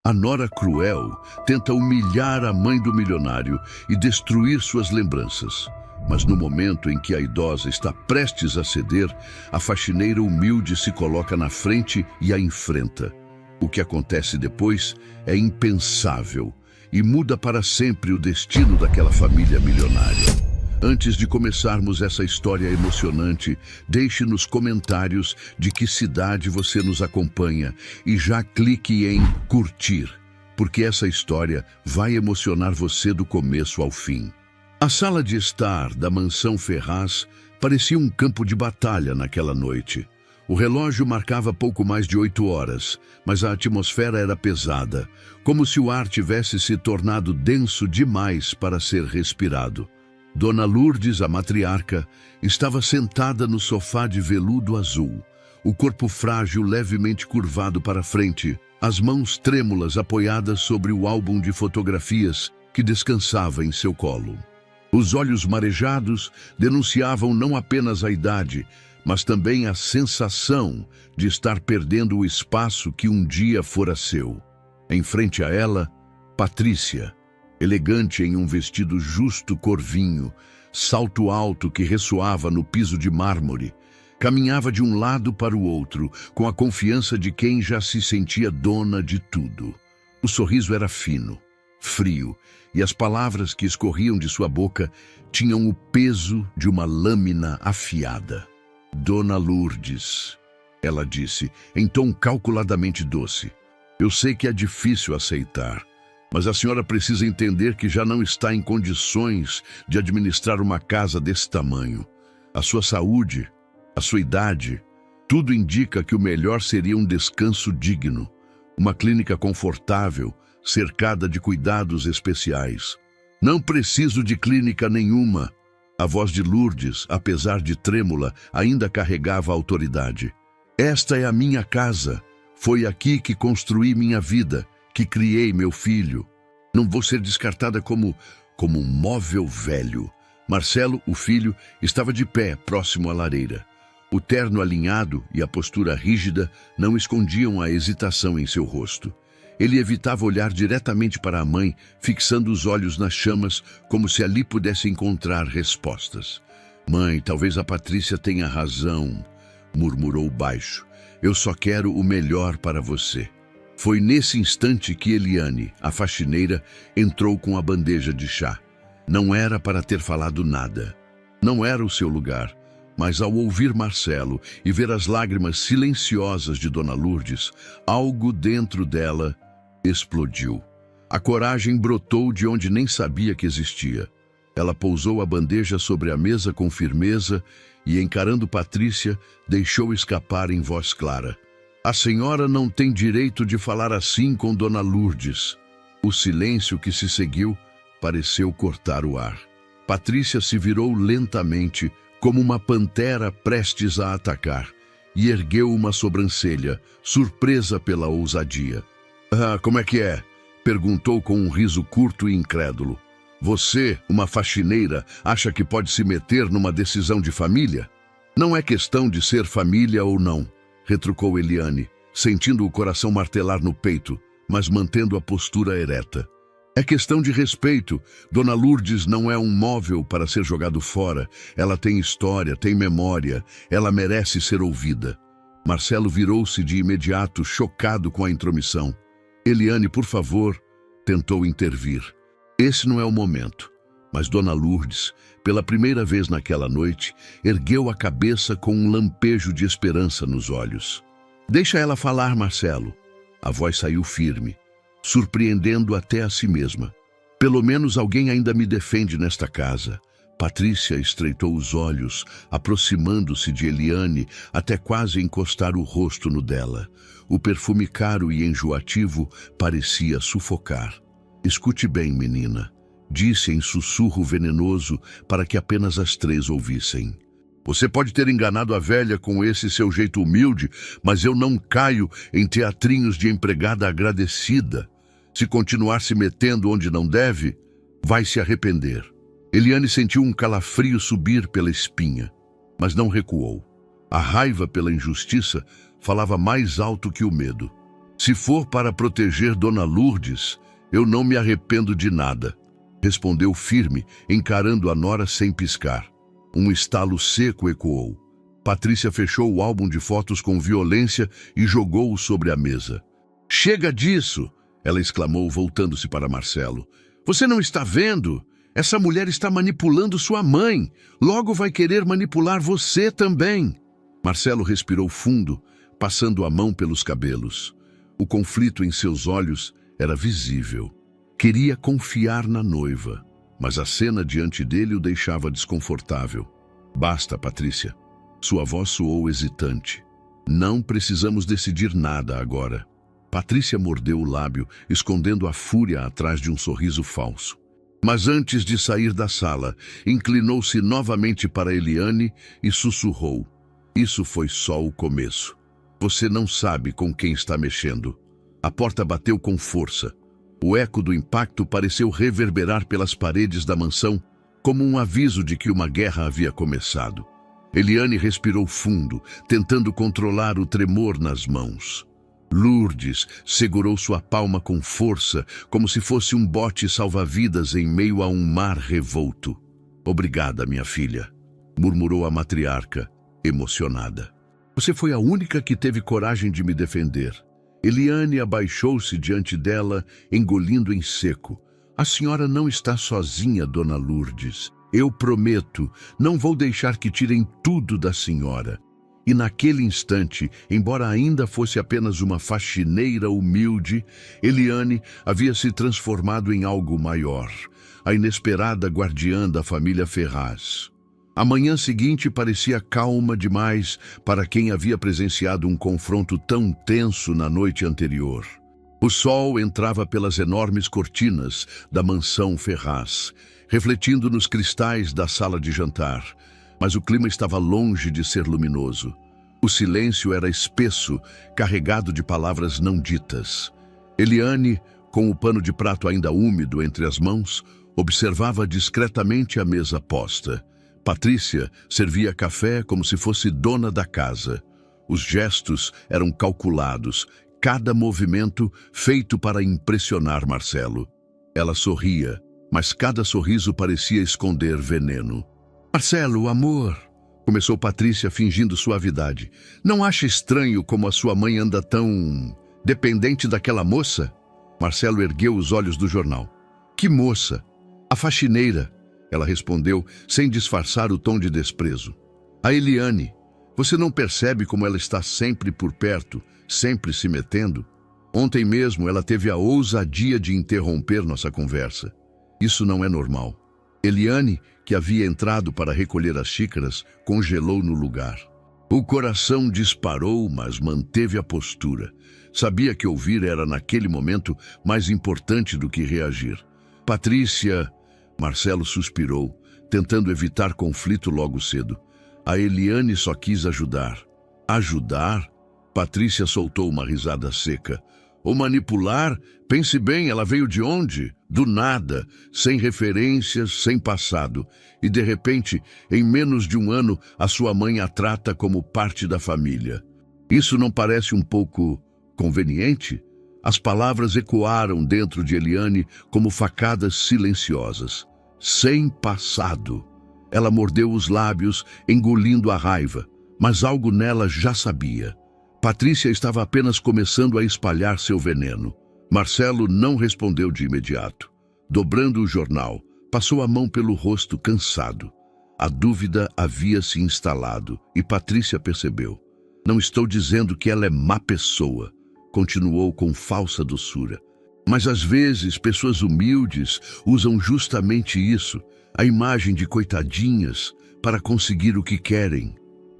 A nora cruel tenta humilhar a mãe do milionário e destruir suas lembranças. Mas no momento em que a idosa está prestes a ceder, a faxineira humilde se coloca na frente e a enfrenta. O que acontece depois é impensável e muda para sempre o destino daquela família milionária. Antes de começarmos essa história emocionante, deixe nos comentários de que cidade você nos acompanha e já clique em curtir, porque essa história vai emocionar você do começo ao fim. A sala de estar da mansão Ferraz parecia um campo de batalha naquela noite. O relógio marcava pouco mais de 8 horas, mas a atmosfera era pesada, como se o ar tivesse se tornado denso demais para ser respirado. Dona Lourdes, a matriarca, estava sentada no sofá de veludo azul, o corpo frágil levemente curvado para frente, as mãos trêmulas apoiadas sobre o álbum de fotografias que descansava em seu colo. Os olhos marejados denunciavam não apenas a idade, mas também a sensação de estar perdendo o espaço que um dia fora seu. Em frente a ela, Patrícia, elegante em um vestido justo cor vinho, salto alto que ressoava no piso de mármore, caminhava de um lado para o outro, com a confiança de quem já se sentia dona de tudo. O sorriso era fino, frio, e as palavras que escorriam de sua boca tinham o peso de uma lâmina afiada. Dona Lourdes, ela disse, em tom calculadamente doce. Eu sei que é difícil aceitar, mas a senhora precisa entender que já não está em condições de administrar uma casa desse tamanho. A sua saúde, a sua idade, tudo indica que o melhor seria um descanso digno, uma clínica confortável, cercada de cuidados especiais. Não preciso de clínica nenhuma. A voz de Lourdes, apesar de trêmula, ainda carregava a autoridade. Esta é a minha casa. Foi aqui que construí minha vida, que criei meu filho. Não vou ser descartada como um móvel velho. Marcelo, o filho, estava de pé, próximo à lareira. O terno alinhado e a postura rígida não escondiam a hesitação em seu rosto. Ele evitava olhar diretamente para a mãe, fixando os olhos nas chamas, como se ali pudesse encontrar respostas. Mãe, talvez a Patrícia tenha razão, murmurou baixo. Eu só quero o melhor para você. Foi nesse instante que Eliane, a faxineira, entrou com a bandeja de chá. Não era para ter falado nada. Não era o seu lugar. Mas ao ouvir Marcelo e ver as lágrimas silenciosas de Dona Lourdes, algo dentro dela explodiu. A coragem brotou de onde nem sabia que existia. Ela pousou a bandeja sobre a mesa com firmeza e, encarando Patrícia, deixou escapar em voz clara. A senhora não tem direito de falar assim com Dona Lourdes. O silêncio que se seguiu pareceu cortar o ar. Patrícia se virou lentamente, como uma pantera prestes a atacar, e ergueu uma sobrancelha, surpresa pela ousadia. Ah, como é que é? Perguntou com um riso curto e incrédulo. Você, uma faxineira, acha que pode se meter numa decisão de família? Não é questão de ser família ou não, retrucou Eliane, sentindo o coração martelar no peito, mas mantendo a postura ereta. É questão de respeito. Dona Lourdes não é um móvel para ser jogado fora. Ela tem história, tem memória. Ela merece ser ouvida. Marcelo virou-se de imediato, chocado com a intromissão. Eliane, por favor, tentou intervir. Esse não é o momento. Mas Dona Lourdes, pela primeira vez naquela noite, ergueu a cabeça com um lampejo de esperança nos olhos. Deixa ela falar, Marcelo. A voz saiu firme, surpreendendo até a si mesma. Pelo menos alguém ainda me defende nesta casa. Patrícia estreitou os olhos, aproximando-se de Eliane até quase encostar o rosto no dela. O perfume caro e enjoativo parecia sufocar. Escute bem, menina, disse em sussurro venenoso para que apenas as três ouvissem. Você pode ter enganado a velha com esse seu jeito humilde, mas eu não caio em teatrinhos de empregada agradecida. Se continuar se metendo onde não deve, vai se arrepender. Eliane sentiu um calafrio subir pela espinha, mas não recuou. A raiva pela injustiça falava mais alto que o medo. Se for para proteger Dona Lourdes, eu não me arrependo de nada, respondeu firme, encarando a nora sem piscar. Um estalo seco ecoou. Patrícia fechou o álbum de fotos com violência e jogou-o sobre a mesa. Chega disso! Ela exclamou, voltando-se para Marcelo. Você não está vendo? Essa mulher está manipulando sua mãe. Logo vai querer manipular você também. Marcelo respirou fundo, passando a mão pelos cabelos. O conflito em seus olhos era visível. Queria confiar na noiva, mas a cena diante dele o deixava desconfortável. Basta, Patrícia. Sua voz soou hesitante. Não precisamos decidir nada agora. Patrícia mordeu o lábio, escondendo a fúria atrás de um sorriso falso. Mas antes de sair da sala, inclinou-se novamente para Eliane e sussurrou. Isso foi só o começo. Você não sabe com quem está mexendo. A porta bateu com força. O eco do impacto pareceu reverberar pelas paredes da mansão, como um aviso de que uma guerra havia começado. Eliane respirou fundo, tentando controlar o tremor nas mãos. Lourdes segurou sua palma com força, como se fosse um bote salva-vidas em meio a um mar revolto. Obrigada, minha filha, murmurou a matriarca, emocionada. Você foi a única que teve coragem de me defender. Eliane abaixou-se diante dela, engolindo em seco. A senhora não está sozinha, Dona Lourdes. Eu prometo, não vou deixar que tirem tudo da senhora. E naquele instante, embora ainda fosse apenas uma faxineira humilde, Eliane havia se transformado em algo maior, a inesperada guardiã da família Ferraz. A manhã seguinte parecia calma demais para quem havia presenciado um confronto tão tenso na noite anterior. O sol entrava pelas enormes cortinas da mansão Ferraz, refletindo nos cristais da sala de jantar, mas o clima estava longe de ser luminoso. O silêncio era espesso, carregado de palavras não ditas. Eliane, com o pano de prato ainda úmido entre as mãos, observava discretamente a mesa posta. Patrícia servia café como se fosse dona da casa. Os gestos eram calculados, cada movimento feito para impressionar Marcelo. Ela sorria, mas cada sorriso parecia esconder veneno. Marcelo, amor, começou Patrícia fingindo suavidade. Não acha estranho como a sua mãe anda tão dependente daquela moça? Marcelo ergueu os olhos do jornal. Que moça? A faxineira, ela respondeu, sem disfarçar o tom de desprezo. A Eliane. Você não percebe como ela está sempre por perto, sempre se metendo? Ontem mesmo ela teve a ousadia de interromper nossa conversa. Isso não é normal. Eliane, que havia entrado para recolher as xícaras, congelou no lugar. O coração disparou, mas manteve a postura. Sabia que ouvir era, naquele momento, mais importante do que reagir. Patrícia... Marcelo suspirou, tentando evitar conflito logo cedo. A Eliane só quis ajudar. Ajudar? Patrícia soltou uma risada seca. O manipular? Pense bem, ela veio de onde? Do nada, sem referências, sem passado. E de repente, em menos de um ano, a sua mãe a trata como parte da família. Isso não parece um pouco conveniente? As palavras ecoaram dentro de Eliane como facadas silenciosas. Sem passado. Ela mordeu os lábios, engolindo a raiva, mas algo nela já sabia. Patrícia estava apenas começando a espalhar seu veneno. Marcelo não respondeu de imediato. Dobrando o jornal, passou a mão pelo rosto cansado. A dúvida havia se instalado e Patrícia percebeu. Não estou dizendo que ela é má pessoa, continuou com falsa doçura. Mas às vezes pessoas humildes usam justamente isso, a imagem de coitadinhas, para conseguir o que querem.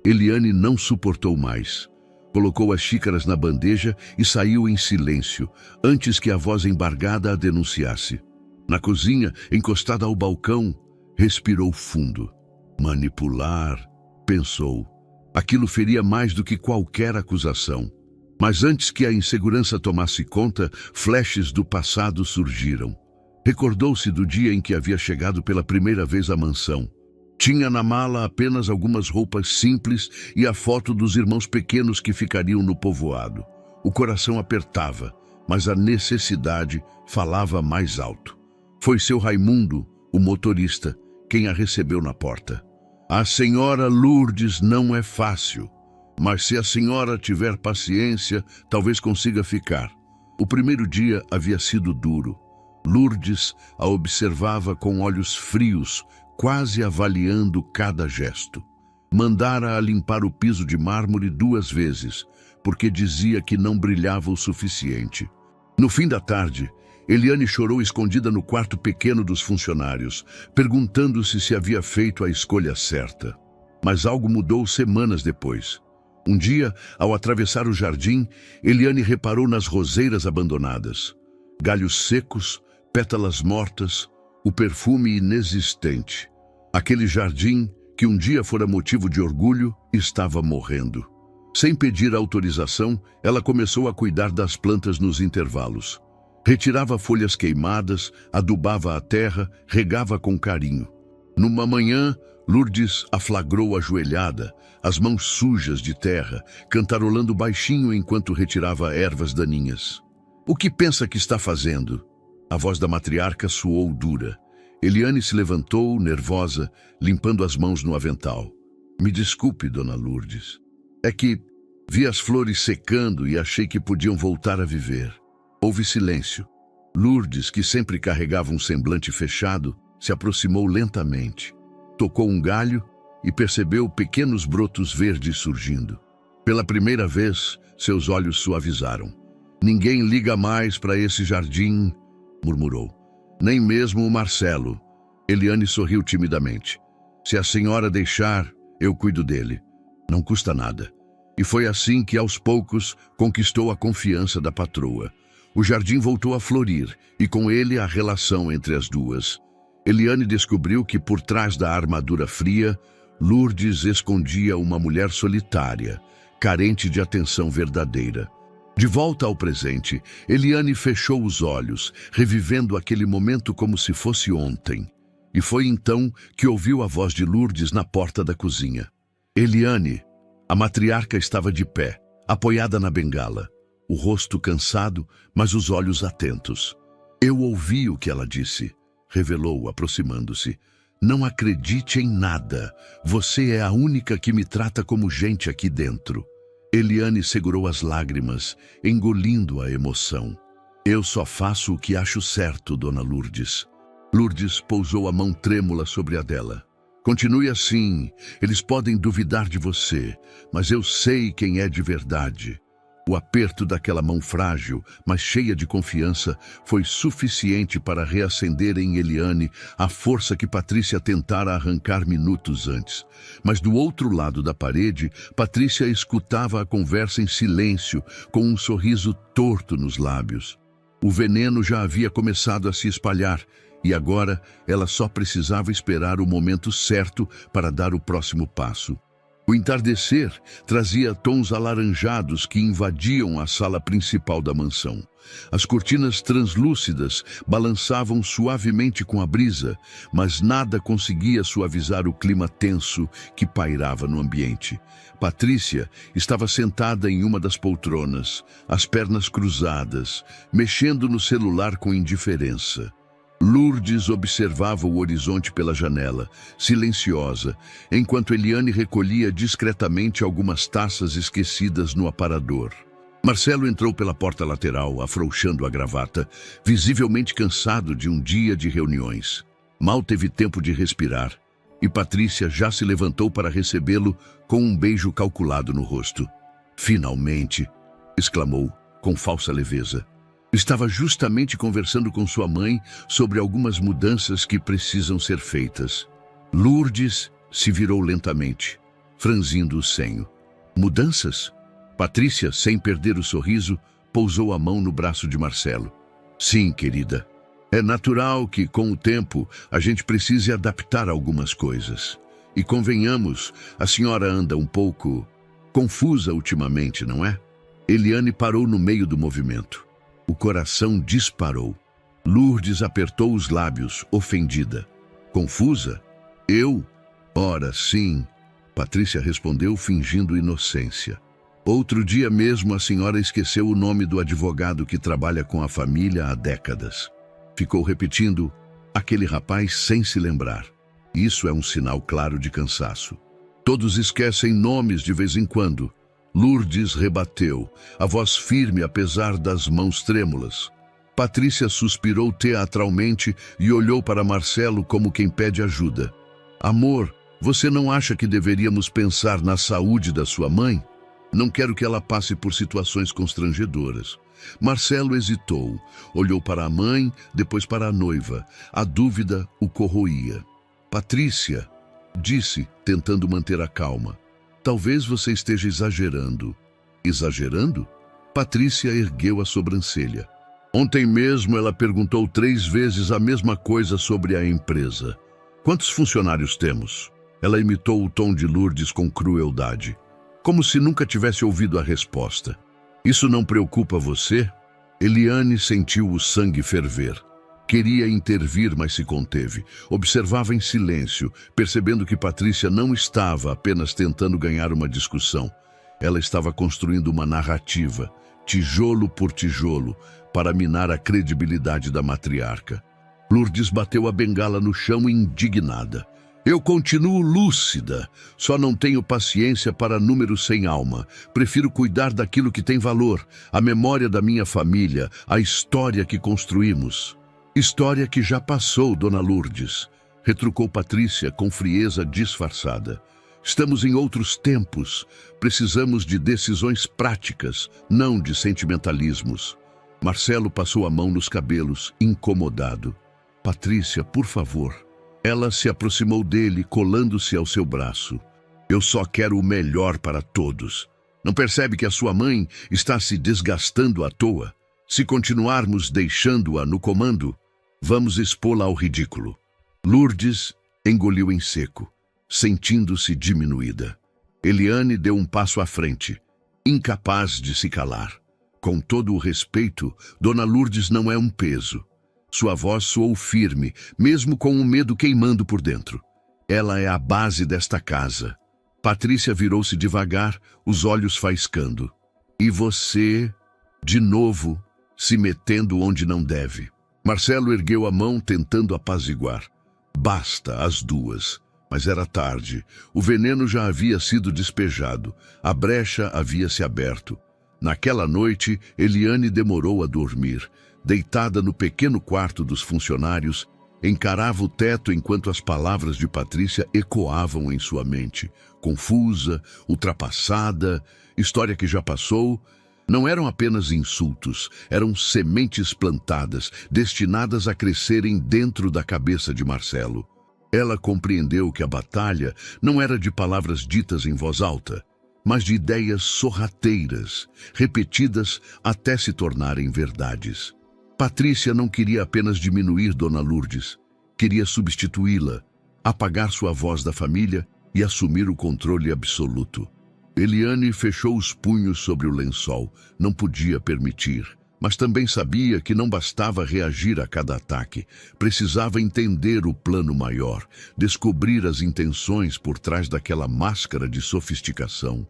Eliane não suportou mais. Colocou as xícaras na bandeja e saiu em silêncio, antes que a voz embargada a denunciasse. Na cozinha, encostada ao balcão, respirou fundo. Manipular, pensou. Aquilo feria mais do que qualquer acusação. Mas antes que a insegurança tomasse conta, flashes do passado surgiram. Recordou-se do dia em que havia chegado pela primeira vez à mansão. Tinha na mala apenas algumas roupas simples e a foto dos irmãos pequenos que ficariam no povoado. O coração apertava, mas a necessidade falava mais alto. Foi seu Raimundo, o motorista, quem a recebeu na porta. A senhora Lourdes não é fácil, mas se a senhora tiver paciência, talvez consiga ficar. O primeiro dia havia sido duro. Lourdes a observava com olhos frios, quase avaliando cada gesto. Mandara-a limpar o piso de mármore 2 vezes, porque dizia que não brilhava o suficiente. No fim da tarde, Eliane chorou escondida no quarto pequeno dos funcionários, perguntando-se se havia feito a escolha certa. Mas algo mudou semanas depois. Um dia, ao atravessar o jardim, Eliane reparou nas roseiras abandonadas. Galhos secos, pétalas mortas, o perfume inexistente. Aquele jardim, que um dia fora motivo de orgulho, estava morrendo. Sem pedir autorização, ela começou a cuidar das plantas nos intervalos. Retirava folhas queimadas, adubava a terra, regava com carinho. Numa manhã, Lourdes a flagrou ajoelhada, as mãos sujas de terra, cantarolando baixinho enquanto retirava ervas daninhas. "O que pensa que está fazendo?" A voz da matriarca soou dura. Eliane se levantou, nervosa, limpando as mãos no avental. "Me desculpe, dona Lourdes. É que vi as flores secando e achei que podiam voltar a viver." Houve silêncio. Lourdes, que sempre carregava um semblante fechado, se aproximou lentamente. Tocou um galho e percebeu pequenos brotos verdes surgindo. Pela primeira vez, seus olhos suavizaram. "Ninguém liga mais para esse jardim", murmurou. "Nem mesmo o Marcelo." Eliane sorriu timidamente. "Se a senhora deixar, eu cuido dele. Não custa nada." E foi assim que, aos poucos, conquistou a confiança da patroa. O jardim voltou a florir, e com ele a relação entre as duas. Eliane descobriu que, por trás da armadura fria, Lourdes escondia uma mulher solitária, carente de atenção verdadeira. De volta ao presente, Eliane fechou os olhos, revivendo aquele momento como se fosse ontem. E foi então que ouviu a voz de Lourdes na porta da cozinha. "Eliane." A matriarca estava de pé, apoiada na bengala, o rosto cansado, mas os olhos atentos. "Eu ouvi o que ela disse", revelou, aproximando-se. "Não acredite em nada. Você é a única que me trata como gente aqui dentro." Eliane segurou as lágrimas, engolindo a emoção. "Eu só faço o que acho certo, dona Lourdes." Lourdes pousou a mão trêmula sobre a dela. "Continue assim. Eles podem duvidar de você, mas eu sei quem é de verdade." O aperto daquela mão frágil, mas cheia de confiança, foi suficiente para reacender em Eliane a força que Patrícia tentara arrancar minutos antes. Mas do outro lado da parede, Patrícia escutava a conversa em silêncio, com um sorriso torto nos lábios. O veneno já havia começado a se espalhar, e agora ela só precisava esperar o momento certo para dar o próximo passo. O entardecer trazia tons alaranjados que invadiam a sala principal da mansão. As cortinas translúcidas balançavam suavemente com a brisa, mas nada conseguia suavizar o clima tenso que pairava no ambiente. Patrícia estava sentada em uma das poltronas, as pernas cruzadas, mexendo no celular com indiferença. Lourdes observava o horizonte pela janela, silenciosa, enquanto Eliane recolhia discretamente algumas taças esquecidas no aparador. Marcelo entrou pela porta lateral, afrouxando a gravata, visivelmente cansado de um dia de reuniões. Mal teve tempo de respirar, e Patrícia já se levantou para recebê-lo com um beijo calculado no rosto. "Finalmente!" exclamou, com falsa leveza. Estava justamente conversando com sua mãe sobre algumas mudanças que precisam ser feitas. Lourdes se virou lentamente, franzindo o senho. "Mudanças?" Patrícia, sem perder o sorriso, pousou a mão no braço de Marcelo. "Sim, querida. É natural que, com o tempo, a gente precise adaptar algumas coisas. E convenhamos, a senhora anda um pouco confusa ultimamente, não é?" Eliane parou no meio do movimento. O coração disparou. Lourdes apertou os lábios, ofendida. "Confusa? Eu? Ora, sim." Patrícia respondeu fingindo inocência. Outro dia mesmo a senhora esqueceu o nome do advogado que trabalha com a família há décadas. Ficou repetindo aquele rapaz sem se lembrar. Isso é um sinal claro de cansaço. Todos esquecem nomes de vez em quando. Lourdes rebateu, a voz firme apesar das mãos trêmulas. Patrícia suspirou teatralmente e olhou para Marcelo como quem pede ajuda. Amor, você não acha que deveríamos pensar na saúde da sua mãe? Não quero que ela passe por situações constrangedoras. Marcelo hesitou, olhou para a mãe, depois para a noiva. A dúvida o corroía. Patrícia, disse, tentando manter a calma. Talvez você esteja exagerando. Exagerando? Patrícia ergueu a sobrancelha. Ontem mesmo ela perguntou 3 vezes a mesma coisa sobre a empresa. Quantos funcionários temos? Ela imitou o tom de Lourdes com crueldade, como se nunca tivesse ouvido a resposta. Isso não preocupa você? Eliane sentiu o sangue ferver. Queria intervir, mas se conteve. Observava em silêncio, percebendo que Patrícia não estava apenas tentando ganhar uma discussão. Ela estava construindo uma narrativa, tijolo por tijolo, para minar a credibilidade da matriarca. Lourdes bateu a bengala no chão indignada. Eu continuo lúcida, só não tenho paciência para números sem alma. Prefiro cuidar daquilo que tem valor, a memória da minha família, a história que construímos. História que já passou, dona Lourdes, retrucou Patrícia com frieza disfarçada. Estamos em outros tempos, precisamos de decisões práticas, não de sentimentalismos. Marcelo passou a mão nos cabelos, incomodado. Patrícia, por favor. Ela se aproximou dele, colando-se ao seu braço. Eu só quero o melhor para todos. Não percebe que a sua mãe está se desgastando à toa? Se continuarmos deixando-a no comando, vamos expô-la ao ridículo. Lourdes engoliu em seco, sentindo-se diminuída. Eliane deu um passo à frente, incapaz de se calar. Com todo o respeito, dona Lourdes não é um peso. Sua voz soou firme, mesmo com o medo queimando por dentro. Ela é a base desta casa. Patrícia virou-se devagar, os olhos faiscando. E você, de novo, se metendo onde não deve. Marcelo ergueu a mão tentando apaziguar. Basta, as duas. Mas era tarde. O veneno já havia sido despejado. A brecha havia se aberto. Naquela noite, Eliane demorou a dormir. Deitada no pequeno quarto dos funcionários, encarava o teto enquanto as palavras de Patrícia ecoavam em sua mente. Confusa, ultrapassada, história que já passou. Não eram apenas insultos, eram sementes plantadas, destinadas a crescerem dentro da cabeça de Marcelo. Ela compreendeu que a batalha não era de palavras ditas em voz alta, mas de ideias sorrateiras, repetidas até se tornarem verdades. Patrícia não queria apenas diminuir Dona Lourdes, queria substituí-la, apagar sua voz da família e assumir o controle absoluto. Eliane fechou os punhos sobre o lençol, não podia permitir, mas também sabia que não bastava reagir a cada ataque, precisava entender o plano maior, descobrir as intenções por trás daquela máscara de sofisticação.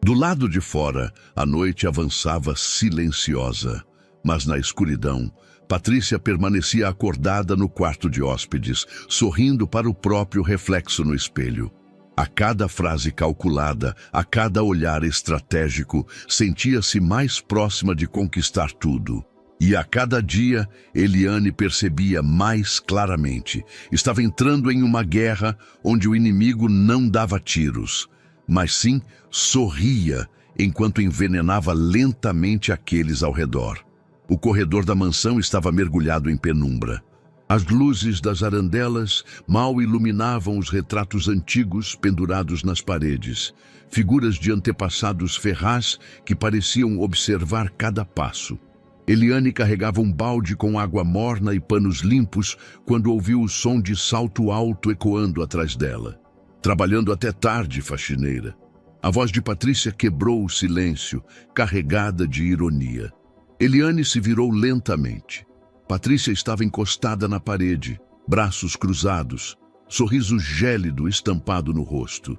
Do lado de fora, a noite avançava silenciosa. Mas na escuridão, Patrícia permanecia acordada no quarto de hóspedes, sorrindo para o próprio reflexo no espelho. A cada frase calculada, a cada olhar estratégico, sentia-se mais próxima de conquistar tudo. E a cada dia, Eliane percebia mais claramente. Estava entrando em uma guerra onde o inimigo não dava tiros, mas sim sorria enquanto envenenava lentamente aqueles ao redor. O corredor da mansão estava mergulhado em penumbra. As luzes das arandelas mal iluminavam os retratos antigos pendurados nas paredes, figuras de antepassados ferraz que pareciam observar cada passo. Eliane carregava um balde com água morna e panos limpos quando ouviu o som de salto alto ecoando atrás dela. Trabalhando até tarde, faxineira. A voz de Patrícia quebrou o silêncio, carregada de ironia. Eliane se virou lentamente. Patrícia estava encostada na parede, braços cruzados, sorriso gélido estampado no rosto.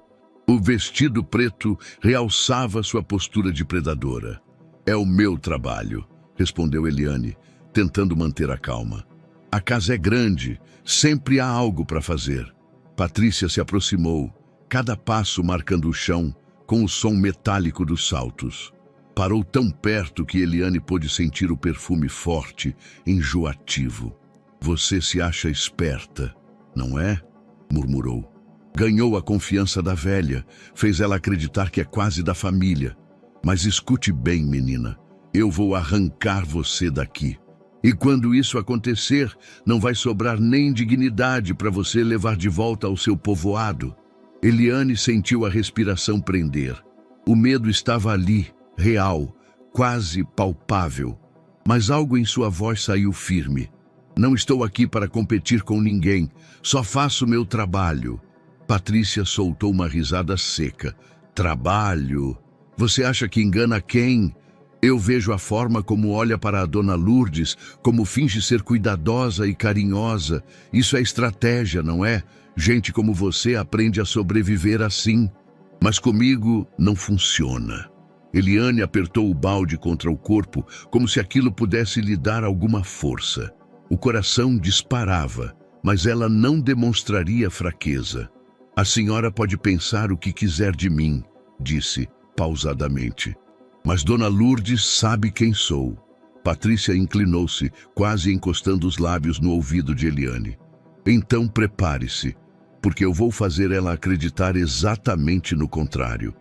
O vestido preto realçava sua postura de predadora. É o meu trabalho, respondeu Eliane, tentando manter a calma. A casa é grande, sempre há algo para fazer. Patrícia se aproximou, cada passo marcando o chão, com o som metálico dos saltos. Parou tão perto que Eliane pôde sentir o perfume forte, enjoativo. Você se acha esperta, não é? Murmurou. Ganhou a confiança da velha, fez ela acreditar que é quase da família. Mas escute bem, menina, eu vou arrancar você daqui. E quando isso acontecer, não vai sobrar nem dignidade para você levar de volta ao seu povoado. Eliane sentiu a respiração prender. O medo estava ali, real, quase palpável. Mas algo em sua voz saiu firme. Não estou aqui para competir com ninguém, só faço meu trabalho. Patrícia soltou uma risada seca. Trabalho? Você acha que engana quem? Eu vejo a forma como olha para a dona Lourdes, como finge ser cuidadosa e carinhosa. Isso é estratégia, não é? Gente como você aprende a sobreviver assim. Mas comigo não funciona. Eliane apertou o balde contra o corpo, como se aquilo pudesse lhe dar alguma força. O coração disparava, mas ela não demonstraria fraqueza. A senhora pode pensar o que quiser de mim, disse, pausadamente. Mas Dona Lourdes sabe quem sou. Patrícia inclinou-se, quase encostando os lábios no ouvido de Eliane. Então prepare-se, porque eu vou fazer ela acreditar exatamente no contrário.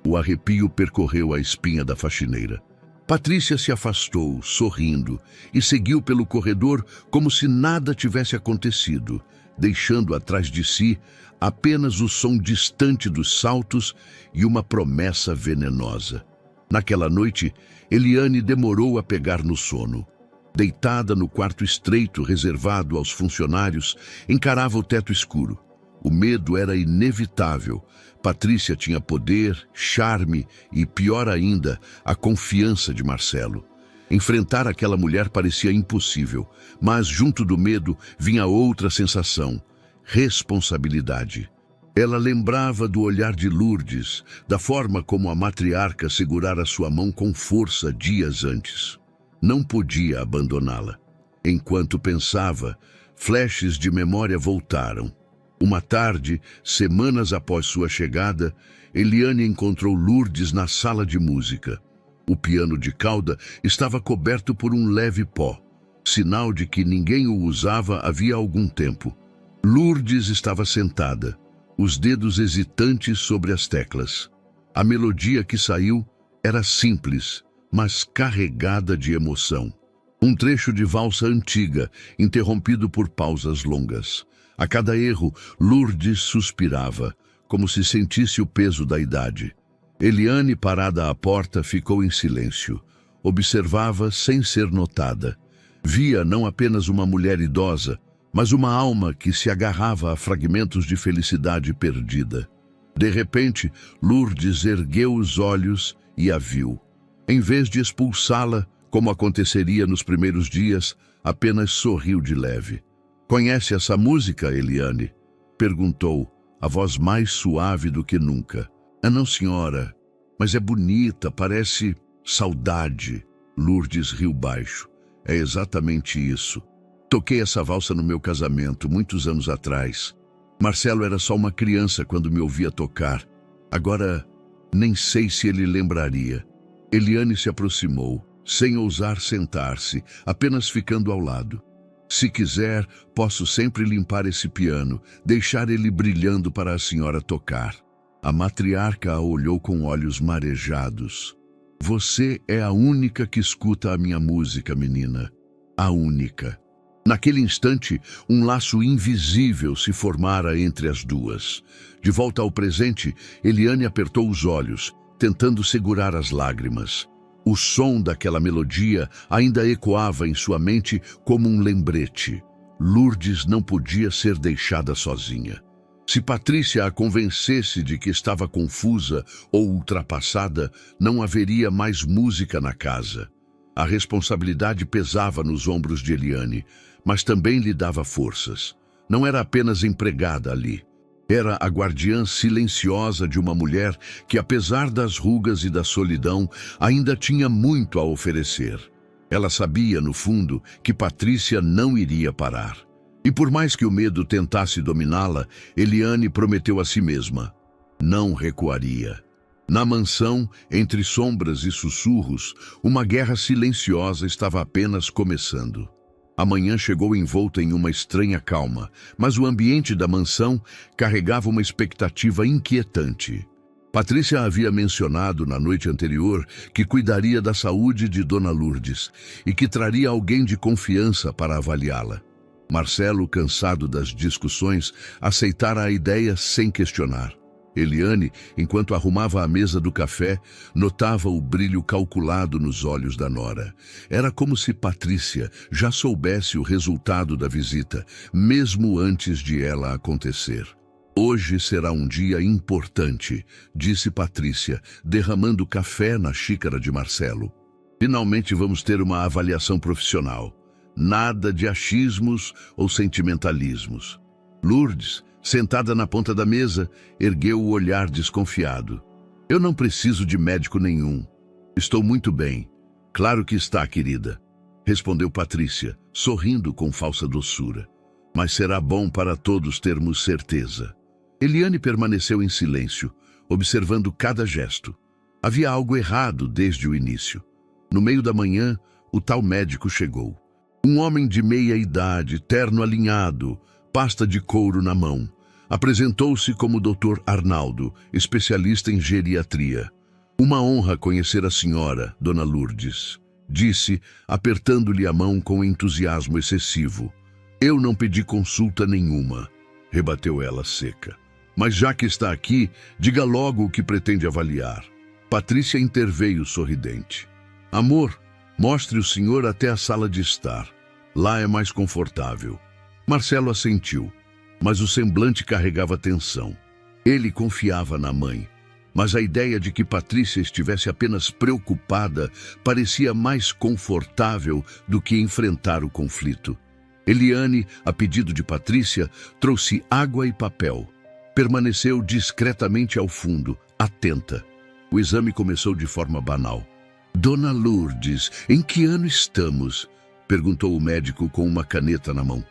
O arrepio percorreu a espinha da faxineira. Patrícia se afastou, sorrindo, e seguiu pelo corredor como se nada tivesse acontecido, deixando atrás de si apenas o som distante dos saltos e uma promessa venenosa. Naquela noite, Eliane demorou a pegar no sono. Deitada no quarto estreito reservado aos funcionários, encarava o teto escuro. O medo era inevitável. Patrícia tinha poder, charme e, pior ainda, a confiança de Marcelo. Enfrentar aquela mulher parecia impossível, mas junto do medo vinha outra sensação: responsabilidade. Ela lembrava do olhar de Lourdes, da forma como a matriarca segurara sua mão com força dias antes. Não podia abandoná-la. Enquanto pensava, flashes de memória voltaram. Uma tarde, semanas após sua chegada, Eliane encontrou Lourdes na sala de música. O piano de cauda estava coberto por um leve pó, sinal de que ninguém o usava havia algum tempo. Lourdes estava sentada, os dedos hesitantes sobre as teclas. A melodia que saiu era simples, mas carregada de emoção. Um trecho de valsa antiga, interrompido por pausas longas. A cada erro, Lourdes suspirava, como se sentisse o peso da idade. Eliane, parada à porta, ficou em silêncio. Observava sem ser notada. Via não apenas uma mulher idosa, mas uma alma que se agarrava a fragmentos de felicidade perdida. De repente, Lourdes ergueu os olhos e a viu. Em vez de expulsá-la, como aconteceria nos primeiros dias, apenas sorriu de leve. "Conhece essa música, Eliane?" perguntou, a voz mais suave do que nunca. "Ah, não, senhora, mas é bonita, parece saudade." Lourdes riu baixo. "É exatamente isso. Toquei essa valsa no meu casamento, muitos anos atrás. Marcelo era só uma criança quando me ouvia tocar. Agora, nem sei se ele lembraria." Eliane se aproximou, sem ousar sentar-se, apenas ficando ao lado. "Se quiser, posso sempre limpar esse piano, deixar ele brilhando para a senhora tocar." A matriarca a olhou com olhos marejados. "Você é a única que escuta a minha música, menina. A única." Naquele instante, um laço invisível se formara entre as duas. De volta ao presente, Eliane apertou os olhos, tentando segurar as lágrimas. O som daquela melodia ainda ecoava em sua mente como um lembrete. Lourdes não podia ser deixada sozinha. Se Patrícia a convencesse de que estava confusa ou ultrapassada, não haveria mais música na casa. A responsabilidade pesava nos ombros de Eliane, mas também lhe dava forças. Não era apenas empregada ali. Era a guardiã silenciosa de uma mulher que, apesar das rugas e da solidão, ainda tinha muito a oferecer. Ela sabia, no fundo, que Patrícia não iria parar. E por mais que o medo tentasse dominá-la, Eliane prometeu a si mesma: não recuaria. Na mansão, entre sombras e sussurros, uma guerra silenciosa estava apenas começando. A manhã chegou envolta em uma estranha calma, mas o ambiente da mansão carregava uma expectativa inquietante. Patrícia havia mencionado na noite anterior que cuidaria da saúde de Dona Lourdes e que traria alguém de confiança para avaliá-la. Marcelo, cansado das discussões, aceitara a ideia sem questionar. Eliane, enquanto arrumava a mesa do café, notava o brilho calculado nos olhos da nora. Era como se Patrícia já soubesse o resultado da visita, mesmo antes de ela acontecer. Hoje será um dia importante, disse Patrícia, derramando café na xícara de Marcelo. Finalmente vamos ter uma avaliação profissional. Nada de achismos ou sentimentalismos. Lourdes, sentada na ponta da mesa, ergueu o olhar desconfiado. Eu não preciso de médico nenhum. Estou muito bem. Claro que está, querida, respondeu Patrícia, sorrindo com falsa doçura. Mas será bom para todos termos certeza. Eliane permaneceu em silêncio, observando cada gesto. Havia algo errado desde o início. No meio da manhã, o tal médico chegou. Um homem de meia idade, terno alinhado, pasta de couro na mão. Apresentou-se como Dr. Arnaldo, especialista em geriatria. Uma honra conhecer a senhora, Dona Lourdes, disse, apertando-lhe a mão com entusiasmo excessivo. Eu não pedi consulta nenhuma, rebateu ela seca. Mas já que está aqui, diga logo o que pretende avaliar. Patrícia interveio sorridente. Amor, mostre o senhor até a sala de estar. Lá é mais confortável. Marcelo assentiu, mas o semblante carregava tensão. Ele confiava na mãe, mas a ideia de que Patrícia estivesse apenas preocupada parecia mais confortável do que enfrentar o conflito. Eliane, a pedido de Patrícia, trouxe água e papel. Permaneceu discretamente ao fundo, atenta. O exame começou de forma banal. Dona Lourdes, em que ano estamos? Perguntou o médico com uma caneta na mão.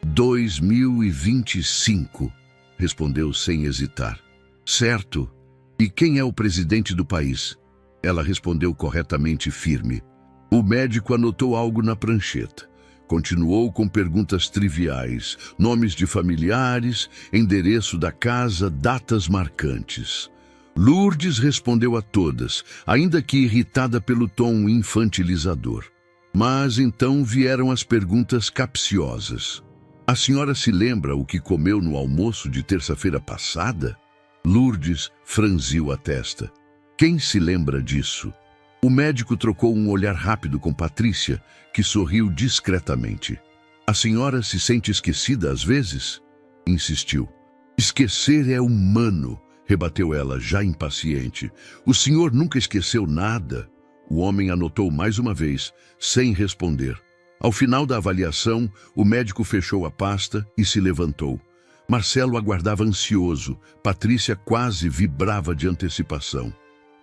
2025, respondeu sem hesitar. Certo. E quem é o presidente do país? Ela respondeu corretamente firme. O médico anotou algo na prancheta. Continuou com perguntas triviais, nomes de familiares, endereço da casa, datas marcantes. Lourdes respondeu a todas, ainda que irritada pelo tom infantilizador. Mas então vieram as perguntas capciosas. A senhora se lembra o que comeu no almoço de terça-feira passada? Lourdes franziu a testa. Quem se lembra disso? O médico trocou um olhar rápido com Patrícia, que sorriu discretamente. A senhora se sente esquecida às vezes? Insistiu. Esquecer é humano, rebateu ela, já impaciente. O senhor nunca esqueceu nada? O homem anotou mais uma vez, sem responder. Ao final da avaliação, o médico fechou a pasta e se levantou. Marcelo aguardava ansioso. Patrícia quase vibrava de antecipação.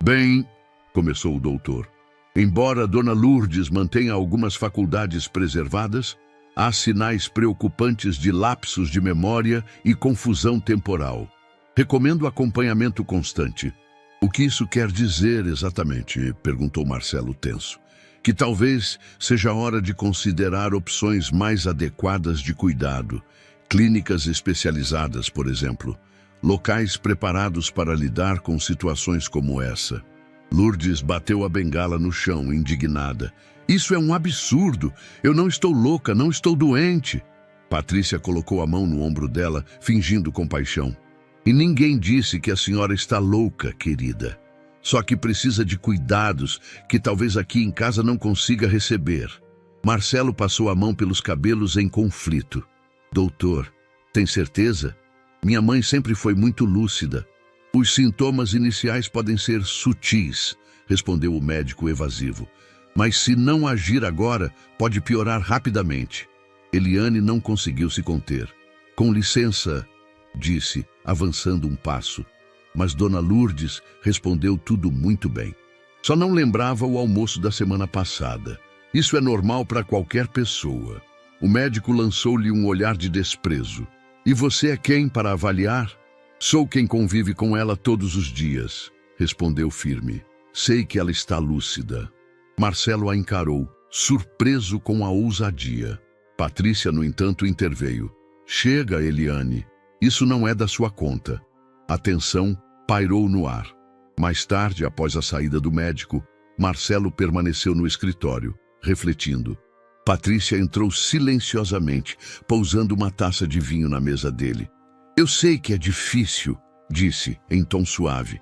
Bem, começou o doutor. Embora Dona Lourdes mantenha algumas faculdades preservadas, há sinais preocupantes de lapsos de memória e confusão temporal. Recomendo acompanhamento constante. O que isso quer dizer exatamente? Perguntou Marcelo tenso. Que talvez seja hora de considerar opções mais adequadas de cuidado. Clínicas especializadas, por exemplo. Locais preparados para lidar com situações como essa. Lourdes bateu a bengala no chão, indignada. Isso é um absurdo. Eu não estou louca, não estou doente. Patrícia colocou a mão no ombro dela, fingindo compaixão. E ninguém disse que a senhora está louca, querida. Só que precisa de cuidados que talvez aqui em casa não consiga receber. Marcelo passou a mão pelos cabelos em conflito. Doutor, tem certeza? Minha mãe sempre foi muito lúcida. Os sintomas iniciais podem ser sutis, respondeu o médico evasivo. Mas se não agir agora, pode piorar rapidamente. Eliane não conseguiu se conter. Com licença, disse, avançando um passo. Mas Dona Lourdes respondeu tudo muito bem. Só não lembrava o almoço da semana passada. Isso é normal para qualquer pessoa. O médico lançou-lhe um olhar de desprezo. E você é quem para avaliar? Sou quem convive com ela todos os dias, respondeu firme. Sei que ela está lúcida. Marcelo a encarou, surpreso com a ousadia. Patrícia, no entanto, interveio. Chega, Eliane. Isso não é da sua conta. A tensão pairou no ar. Mais tarde, após a saída do médico, Marcelo permaneceu no escritório, refletindo. Patrícia entrou silenciosamente, pousando uma taça de vinho na mesa dele. Eu sei que é difícil, disse, em tom suave,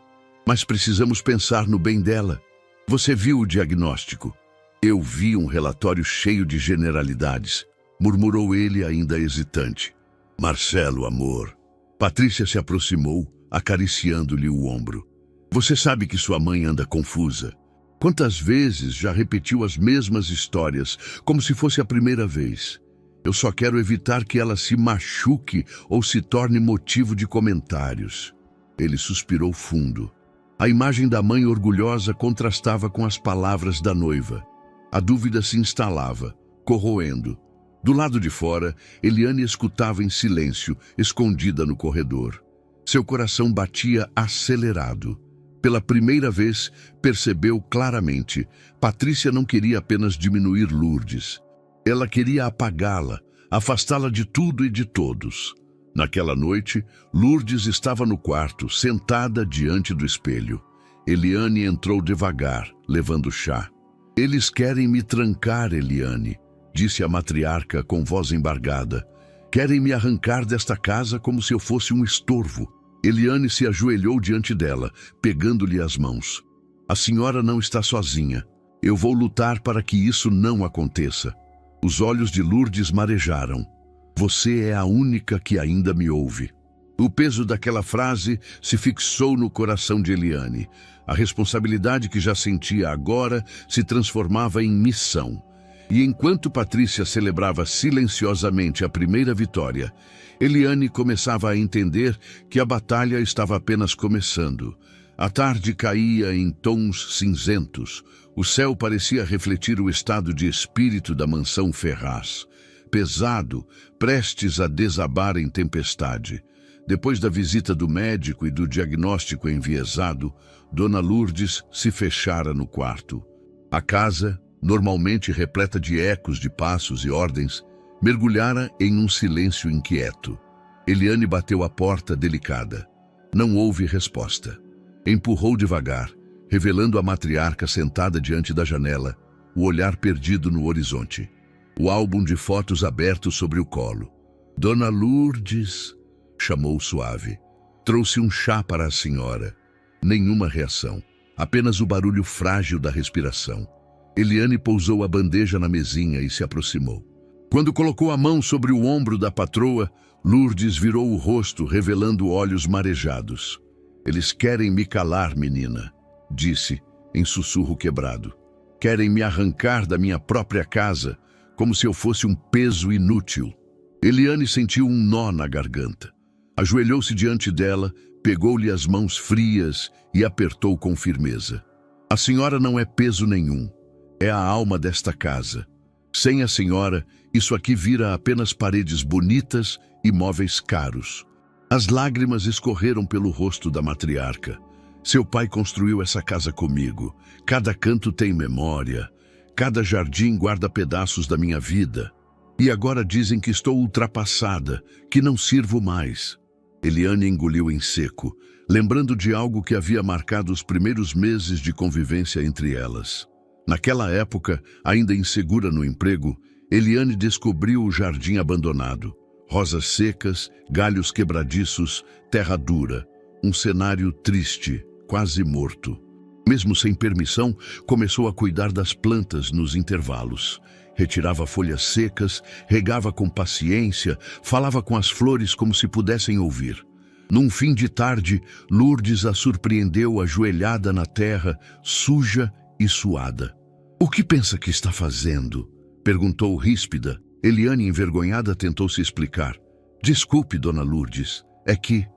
mas precisamos pensar no bem dela. Você viu o diagnóstico? Eu vi um relatório cheio de generalidades, murmurou ele ainda hesitante. Marcelo, amor. Patrícia se aproximou, acariciando-lhe o ombro. Você sabe que sua mãe anda confusa. Quantas vezes já repetiu as mesmas histórias, como se fosse a primeira vez? Eu só quero evitar que ela se machuque ou se torne motivo de comentários. Ele suspirou fundo. A imagem da mãe orgulhosa contrastava com as palavras da noiva. A dúvida se instalava, corroendo. Do lado de fora, Eliane escutava em silêncio, escondida no corredor. Seu coração batia acelerado. Pela primeira vez, percebeu claramente. Patrícia não queria apenas diminuir Lourdes. Ela queria apagá-la, afastá-la de tudo e de todos. Naquela noite, Lourdes estava no quarto, sentada diante do espelho. Eliane entrou devagar, levando chá. Eles querem me trancar, Eliane, disse a matriarca com voz embargada. Querem me arrancar desta casa como se eu fosse um estorvo. Eliane se ajoelhou diante dela, pegando-lhe as mãos. A senhora não está sozinha. Eu vou lutar para que isso não aconteça. Os olhos de Lourdes marejaram. Você é a única que ainda me ouve. O peso daquela frase se fixou no coração de Eliane. A responsabilidade que já sentia agora se transformava em missão. E enquanto Patrícia celebrava silenciosamente a primeira vitória, Eliane começava a entender que a batalha estava apenas começando. A tarde caía em tons cinzentos. O céu parecia refletir o estado de espírito da mansão Ferraz. Pesado, prestes a desabar em tempestade. Depois da visita do médico e do diagnóstico enviesado, Dona Lourdes se fechara no quarto. A casa, normalmente repleta de ecos de passos e ordens, mergulhara em um silêncio inquieto. Eliane bateu a porta delicada. Não houve resposta. Empurrou devagar, revelando a matriarca sentada diante da janela, o olhar perdido no horizonte. O álbum de fotos aberto sobre o colo. Dona Lourdes, chamou suave. Trouxe um chá para a senhora. Nenhuma reação, apenas o barulho frágil da respiração. Eliane pousou a bandeja na mesinha e se aproximou. Quando colocou a mão sobre o ombro da patroa, Lourdes virou o rosto, revelando olhos marejados. Eles querem me calar, menina, disse, em sussurro quebrado. Querem me arrancar da minha própria casa, como se eu fosse um peso inútil. Eliane sentiu um nó na garganta. Ajoelhou-se diante dela, pegou-lhe as mãos frias e apertou com firmeza. A senhora não é peso nenhum. É a alma desta casa. Sem a senhora, isso aqui vira apenas paredes bonitas e móveis caros. As lágrimas escorreram pelo rosto da matriarca. Seu pai construiu essa casa comigo. Cada canto tem memória. Cada jardim guarda pedaços da minha vida. E agora dizem que estou ultrapassada, que não sirvo mais. Eliane engoliu em seco, lembrando de algo que havia marcado os primeiros meses de convivência entre elas. Naquela época, ainda insegura no emprego, Eliane descobriu o jardim abandonado. Rosas secas, galhos quebradiços, terra dura. Um cenário triste, quase morto. Mesmo sem permissão, começou a cuidar das plantas nos intervalos. Retirava folhas secas, regava com paciência, falava com as flores como se pudessem ouvir. Num fim de tarde, Lourdes a surpreendeu ajoelhada na terra, suja e suada. "O que pensa que está fazendo?" perguntou ríspida. Eliane, envergonhada, tentou se explicar. "Desculpe, Dona Lourdes. É que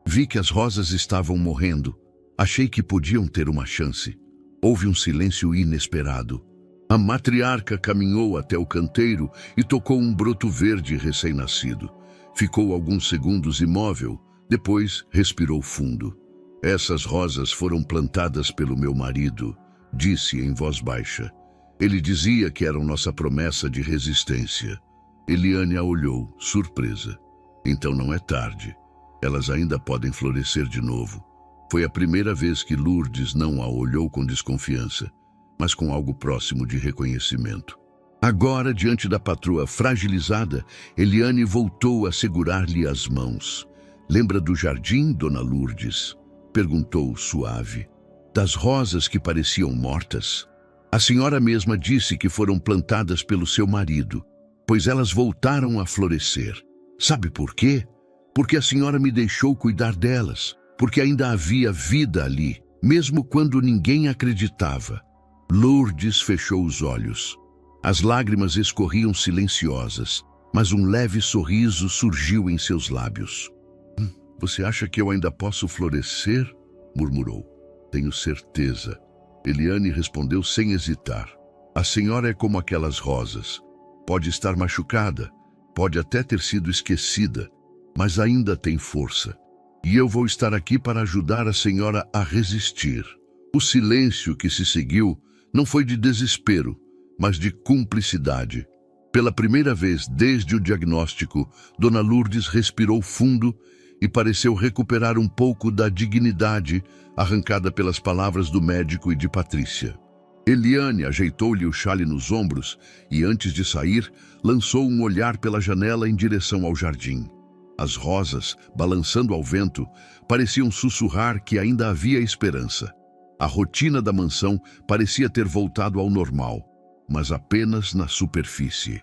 vi que as rosas estavam morrendo. Achei que podiam ter uma chance. Houve um silêncio inesperado. A matriarca caminhou até o canteiro e tocou um broto verde recém-nascido. Ficou alguns segundos imóvel, depois respirou fundo. Essas rosas foram plantadas pelo meu marido, disse em voz baixa. Ele dizia que eram nossa promessa de resistência. Eliane a olhou, surpresa. Então não é tarde. Elas ainda podem florescer de novo. Foi a primeira vez que Lourdes não a olhou com desconfiança, mas com algo próximo de reconhecimento. Agora, diante da patroa fragilizada, Eliane voltou a segurar-lhe as mãos. Lembra do jardim, dona Lourdes? Perguntou suave. Das rosas que pareciam mortas? A senhora mesma disse que foram plantadas pelo seu marido, pois elas voltaram a florescer. Sabe por quê? Porque a senhora me deixou cuidar delas, porque ainda havia vida ali, mesmo quando ninguém acreditava. Lourdes fechou os olhos. As lágrimas escorriam silenciosas, mas um leve sorriso surgiu em seus lábios. Você acha que eu ainda posso florescer? Murmurou. Tenho certeza. Eliane respondeu sem hesitar. A senhora é como aquelas rosas. Pode estar machucada, pode até ter sido esquecida, mas ainda tem força. E eu vou estar aqui para ajudar a senhora a resistir. O silêncio que se seguiu não foi de desespero, mas de cumplicidade. Pela primeira vez desde o diagnóstico, dona Lourdes respirou fundo e pareceu recuperar um pouco da dignidade arrancada pelas palavras do médico e de Patrícia. Eliane ajeitou-lhe o xale nos ombros e, antes de sair, lançou um olhar pela janela em direção ao jardim. As rosas, balançando ao vento, pareciam sussurrar que ainda havia esperança. A rotina da mansão parecia ter voltado ao normal, mas apenas na superfície.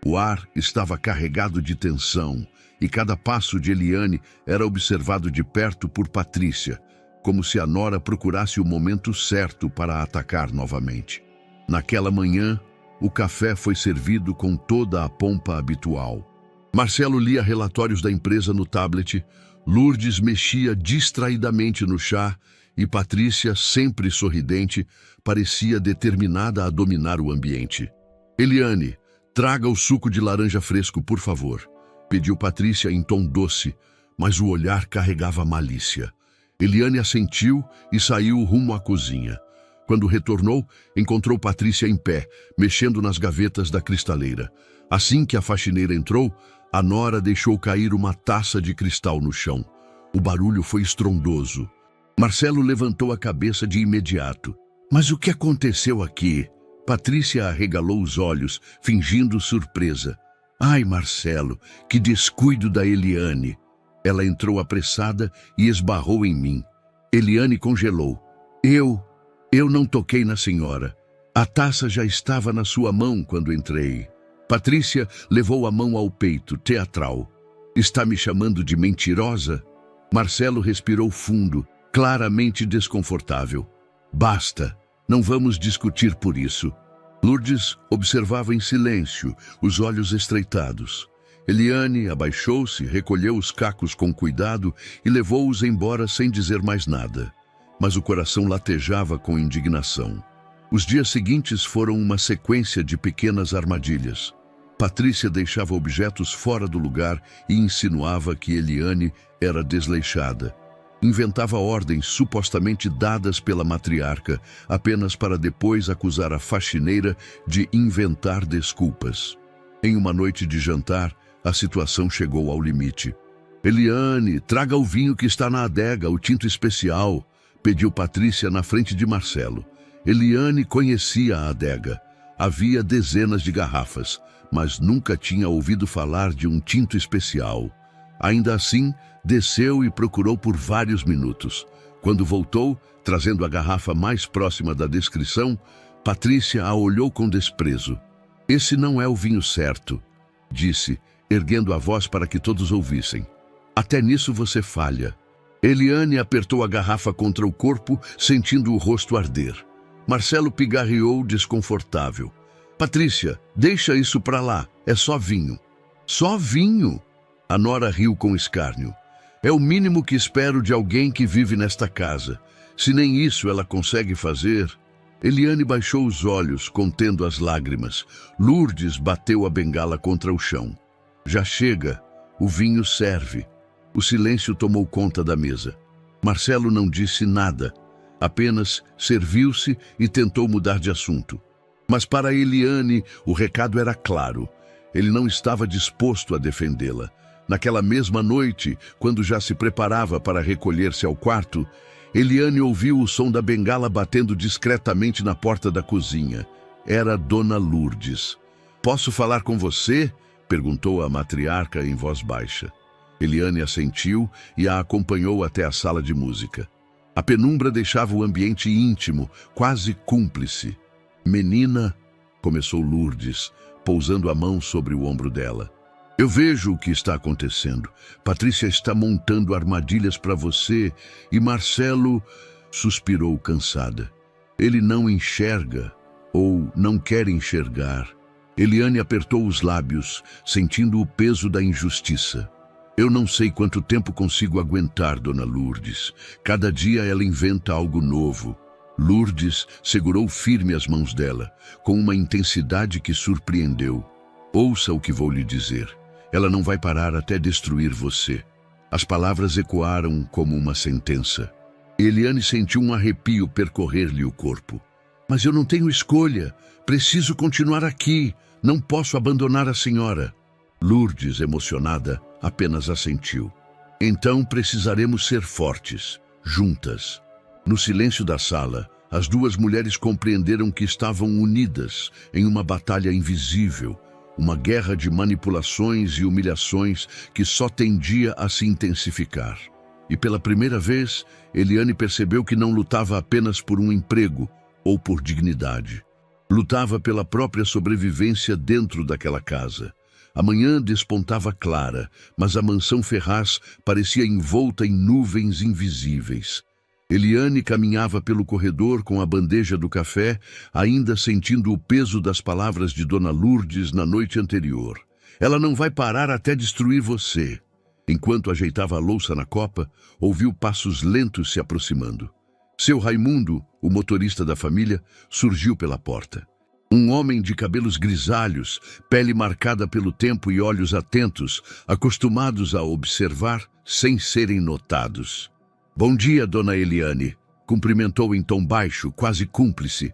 O ar estava carregado de tensão e cada passo de Eliane era observado de perto por Patrícia, como se a nora procurasse o momento certo para atacar novamente. Naquela manhã, o café foi servido com toda a pompa habitual. Marcelo lia relatórios da empresa no tablet, Lourdes mexia distraidamente no chá e Patrícia, sempre sorridente, parecia determinada a dominar o ambiente. Eliane, traga o suco de laranja fresco, por favor, pediu Patrícia em tom doce, mas o olhar carregava malícia. Eliane assentiu e saiu rumo à cozinha. Quando retornou, encontrou Patrícia em pé, mexendo nas gavetas da cristaleira. Assim que a faxineira entrou, a nora deixou cair uma taça de cristal no chão. O barulho foi estrondoso. Marcelo levantou a cabeça de imediato. Mas o que aconteceu aqui? Patrícia arregalou os olhos, fingindo surpresa. Ai, Marcelo, que descuido da Eliane. Ela entrou apressada e esbarrou em mim. Eliane congelou. Eu não toquei na senhora. A taça já estava na sua mão quando entrei. Patrícia levou a mão ao peito, teatral. Está me chamando de mentirosa? Marcelo respirou fundo, claramente desconfortável. Basta, não vamos discutir por isso. Lourdes observava em silêncio, os olhos estreitados. Eliane abaixou-se, recolheu os cacos com cuidado e levou-os embora sem dizer mais nada. Mas o coração latejava com indignação. Os dias seguintes foram uma sequência de pequenas armadilhas. Patrícia deixava objetos fora do lugar e insinuava que Eliane era desleixada. Inventava ordens supostamente dadas pela matriarca, apenas para depois acusar a faxineira de inventar desculpas. Em uma noite de jantar, a situação chegou ao limite. Eliane, traga o vinho que está na adega, o tinto especial, pediu Patrícia na frente de Marcelo. Eliane conhecia a adega. Havia dezenas de garrafas, mas nunca tinha ouvido falar de um tinto especial. Ainda assim, desceu e procurou por vários minutos. Quando voltou, trazendo a garrafa mais próxima da descrição, Patrícia a olhou com desprezo. Esse não é o vinho certo, disse, erguendo a voz para que todos ouvissem. Até nisso você falha. Eliane apertou a garrafa contra o corpo, sentindo o rosto arder. Marcelo pigarreou desconfortável. Patrícia, deixa isso pra lá, é só vinho. Só vinho? A nora riu com escárnio. É o mínimo que espero de alguém que vive nesta casa. Se nem isso ela consegue fazer... Eliane baixou os olhos, contendo as lágrimas. Lourdes bateu a bengala contra o chão. Já chega, o vinho serve. O silêncio tomou conta da mesa. Marcelo não disse nada, apenas serviu-se e tentou mudar de assunto. Mas para Eliane o recado era claro. Ele não estava disposto a defendê-la. Naquela mesma noite, quando já se preparava para recolher-se ao quarto, Eliane ouviu o som da bengala batendo discretamente na porta da cozinha. Era Dona Lourdes. "Posso falar com você?" perguntou a matriarca em voz baixa. Eliane assentiu e a acompanhou até a sala de música. A penumbra deixava o ambiente íntimo, quase cúmplice. "Menina", começou Lourdes, pousando a mão sobre o ombro dela. "Eu vejo o que está acontecendo. Patrícia está montando armadilhas para você e Marcelo..." suspirou cansada. "Ele não enxerga ou não quer enxergar." Eliane apertou os lábios, sentindo o peso da injustiça. "Eu não sei quanto tempo consigo aguentar, Dona Lourdes. Cada dia ela inventa algo novo." Lourdes segurou firme as mãos dela, com uma intensidade que surpreendeu. "Ouça o que vou lhe dizer. Ela não vai parar até destruir você." As palavras ecoaram como uma sentença. Eliane sentiu um arrepio percorrer-lhe o corpo. "Mas eu não tenho escolha. Preciso continuar aqui. Não posso abandonar a senhora." Lourdes, emocionada, apenas assentiu. "Então precisaremos ser fortes, juntas." No silêncio da sala, as duas mulheres compreenderam que estavam unidas em uma batalha invisível, uma guerra de manipulações e humilhações que só tendia a se intensificar. E pela primeira vez, Eliane percebeu que não lutava apenas por um emprego ou por dignidade. Lutava pela própria sobrevivência dentro daquela casa. A manhã despontava clara, mas a mansão Ferraz parecia envolta em nuvens invisíveis. Eliane caminhava pelo corredor com a bandeja do café, ainda sentindo o peso das palavras de Dona Lourdes na noite anterior. "Ela não vai parar até destruir você." Enquanto ajeitava a louça na copa, ouviu passos lentos se aproximando. Seu Raimundo, o motorista da família, surgiu pela porta. Um homem de cabelos grisalhos, pele marcada pelo tempo e olhos atentos, acostumados a observar sem serem notados. "Bom dia, Dona Eliane", cumprimentou em tom baixo, quase cúmplice.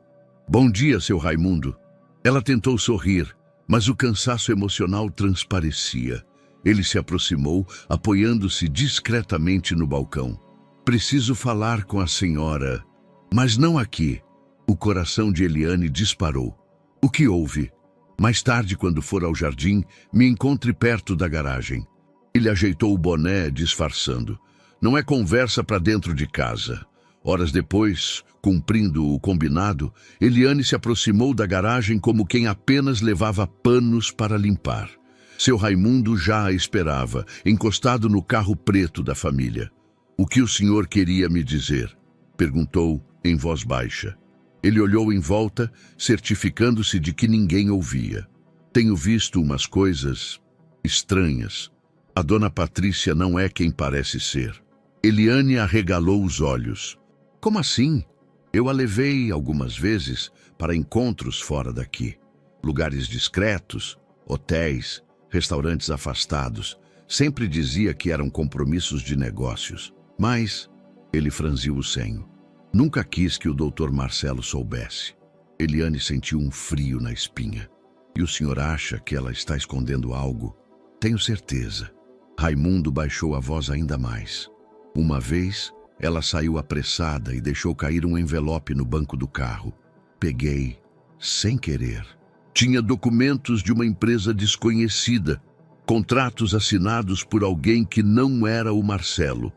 "Bom dia, seu Raimundo." Ela tentou sorrir, mas o cansaço emocional transparecia. Ele se aproximou, apoiando-se discretamente no balcão. "Preciso falar com a senhora." "Mas não aqui." O coração de Eliane disparou. "O que houve?" "Mais tarde, quando for ao jardim, me encontre perto da garagem." Ele ajeitou o boné, disfarçando. "Não é conversa para dentro de casa." Horas depois, cumprindo o combinado, Eliane se aproximou da garagem como quem apenas levava panos para limpar. Seu Raimundo já a esperava, encostado no carro preto da família. "O que o senhor queria me dizer?" perguntou em voz baixa. Ele olhou em volta, certificando-se de que ninguém ouvia. "Tenho visto umas coisas estranhas. A dona Patrícia não é quem parece ser." Eliane arregalou os olhos. "Como assim? Eu a levei algumas vezes para encontros fora daqui. Lugares discretos, hotéis, restaurantes afastados. Sempre dizia que eram compromissos de negócios. Mas..." Ele franziu o senho. "Nunca quis que o Dr. Marcelo soubesse." Eliane sentiu um frio na espinha. "E o senhor acha que ela está escondendo algo?" "Tenho certeza." Raimundo baixou a voz ainda mais. "Uma vez, ela saiu apressada e deixou cair um envelope no banco do carro. Peguei, sem querer. Tinha documentos de uma empresa desconhecida, contratos assinados por alguém que não era o Marcelo."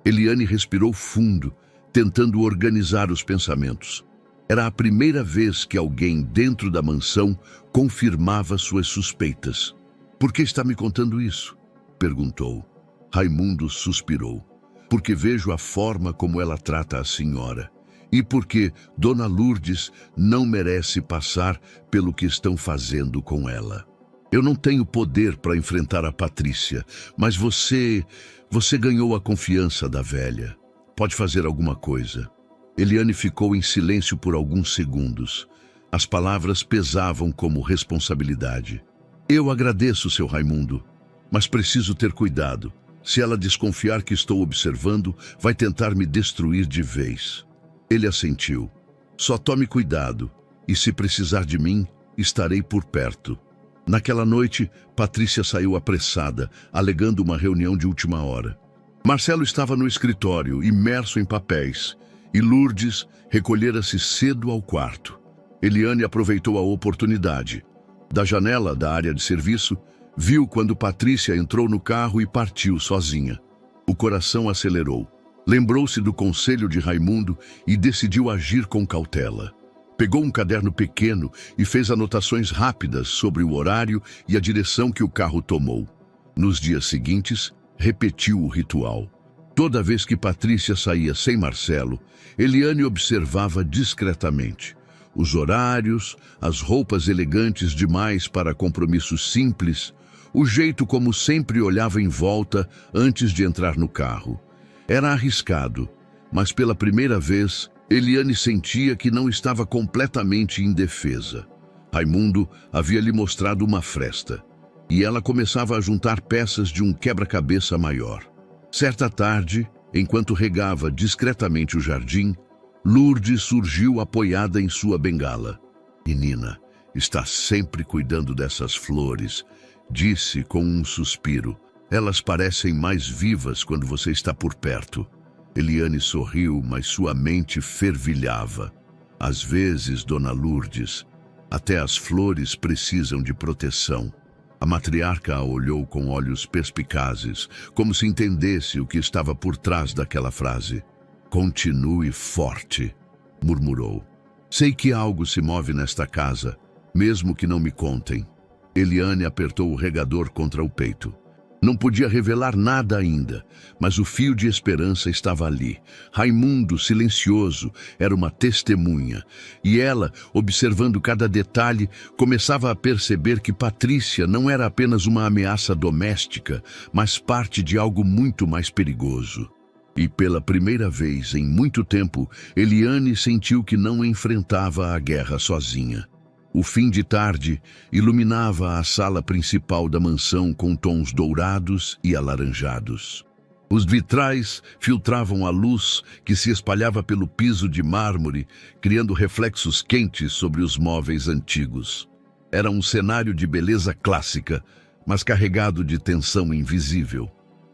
Eliane respirou fundo, tentando organizar os pensamentos. Era a primeira vez que alguém dentro da mansão confirmava suas suspeitas. "Por que está me contando isso?" perguntou. Raimundo suspirou. "Porque vejo a forma como ela trata a senhora. E porque Dona Lourdes não merece passar pelo que estão fazendo com ela." Eu não tenho poder para enfrentar a Patrícia, mas você ganhou a confiança da velha. Pode fazer alguma coisa. Eliane ficou em silêncio por alguns segundos. As palavras pesavam como responsabilidade. Eu agradeço, seu Raimundo, mas preciso ter cuidado. Se ela desconfiar que estou observando, vai tentar me destruir de vez. Ele assentiu. Só tome cuidado, e se precisar de mim, estarei por perto. Naquela noite, Patrícia saiu apressada, alegando uma reunião de última hora. Marcelo estava no escritório, imerso em papéis, e Lourdes recolhera-se cedo ao quarto. Eliane aproveitou a oportunidade. Da janela da área de serviço, viu quando Patrícia entrou no carro e partiu sozinha. O coração acelerou. Lembrou-se do conselho de Raimundo e decidiu agir com cautela. Pegou um caderno pequeno e fez anotações rápidas sobre o horário e a direção que o carro tomou. Nos dias seguintes, repetiu o ritual. Toda vez que Patrícia saía sem Marcelo, Eliane observava discretamente. Os horários, as roupas elegantes demais para compromissos simples, o jeito como sempre olhava em volta antes de entrar no carro. Era arriscado, mas pela primeira vez, Eliane sentia que não estava completamente indefesa. Raimundo havia lhe mostrado uma fresta, e ela começava a juntar peças de um quebra-cabeça maior. Certa tarde, enquanto regava discretamente o jardim, Lourdes surgiu apoiada em sua bengala. "Menina, está sempre cuidando dessas flores", disse com um suspiro. "Elas parecem mais vivas quando você está por perto." Eliane sorriu, mas sua mente fervilhava. "Às vezes, dona Lourdes, até as flores precisam de proteção." A matriarca a olhou com olhos perspicazes, como se entendesse o que estava por trás daquela frase. "Continue forte", murmurou. "Sei que algo se move nesta casa, mesmo que não me contem." Eliane apertou o regador contra o peito. Não podia revelar nada ainda, mas o fio de esperança estava ali. Raimundo, silencioso, era uma testemunha. E ela, observando cada detalhe, começava a perceber que Patrícia não era apenas uma ameaça doméstica, mas parte de algo muito mais perigoso. E pela primeira vez em muito tempo, Eliane sentiu que não enfrentava a guerra sozinha. O fim de tarde iluminava a sala principal da mansão com tons dourados e alaranjados. Os vitrais filtravam a luz que se espalhava pelo piso de mármore, criando reflexos quentes sobre os móveis antigos. Era um cenário de beleza clássica, mas carregado de tensão invisível.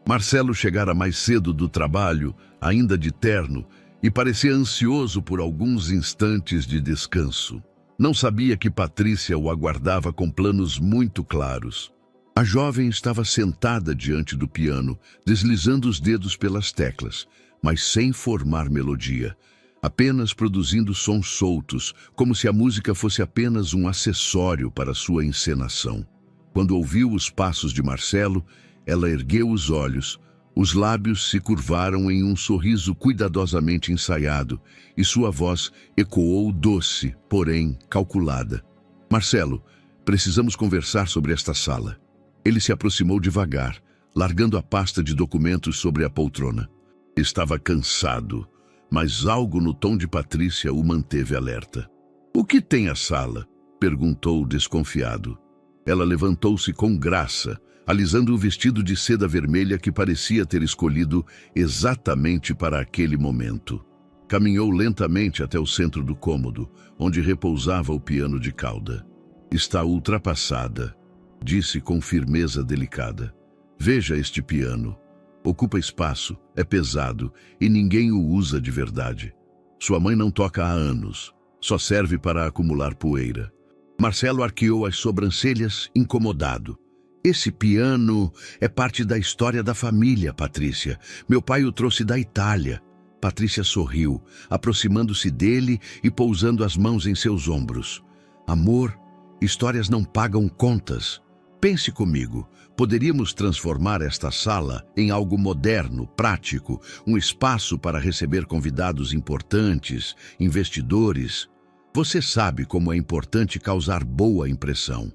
Marcelo chegara mais cedo do trabalho, ainda de terno, e parecia ansioso por alguns instantes de descanso. Não sabia que Patrícia o aguardava com planos muito claros. A jovem estava sentada diante do piano, deslizando os dedos pelas teclas, mas sem formar melodia, apenas produzindo sons soltos, como se a música fosse apenas um acessório para sua encenação. Quando ouviu os passos de Marcelo, ela ergueu os olhos. Os lábios se curvaram em um sorriso cuidadosamente ensaiado, e sua voz ecoou doce, porém calculada. "Marcelo, precisamos conversar sobre esta sala." Ele se aproximou devagar, largando a pasta de documentos sobre a poltrona. Estava cansado, mas algo no tom de Patrícia o manteve alerta. "O que tem a sala?" perguntou desconfiado. Ela levantou-se com graça, alisando o vestido de seda vermelha que parecia ter escolhido exatamente para aquele momento. Caminhou lentamente até o centro do cômodo, onde repousava o piano de cauda. "Está ultrapassada", disse com firmeza delicada. "Veja este piano. Ocupa espaço, é pesado e ninguém o usa de verdade. Sua mãe não toca há anos, só serve para acumular poeira." Marcelo arqueou as sobrancelhas, incomodado. "Esse piano é parte da história da família, Patrícia. Meu pai o trouxe da Itália." Patrícia sorriu, aproximando-se dele e pousando as mãos em seus ombros. "Amor, histórias não pagam contas. Pense comigo, poderíamos transformar esta sala em algo moderno, prático, um espaço para receber convidados importantes, investidores. Você sabe como é importante causar boa impressão."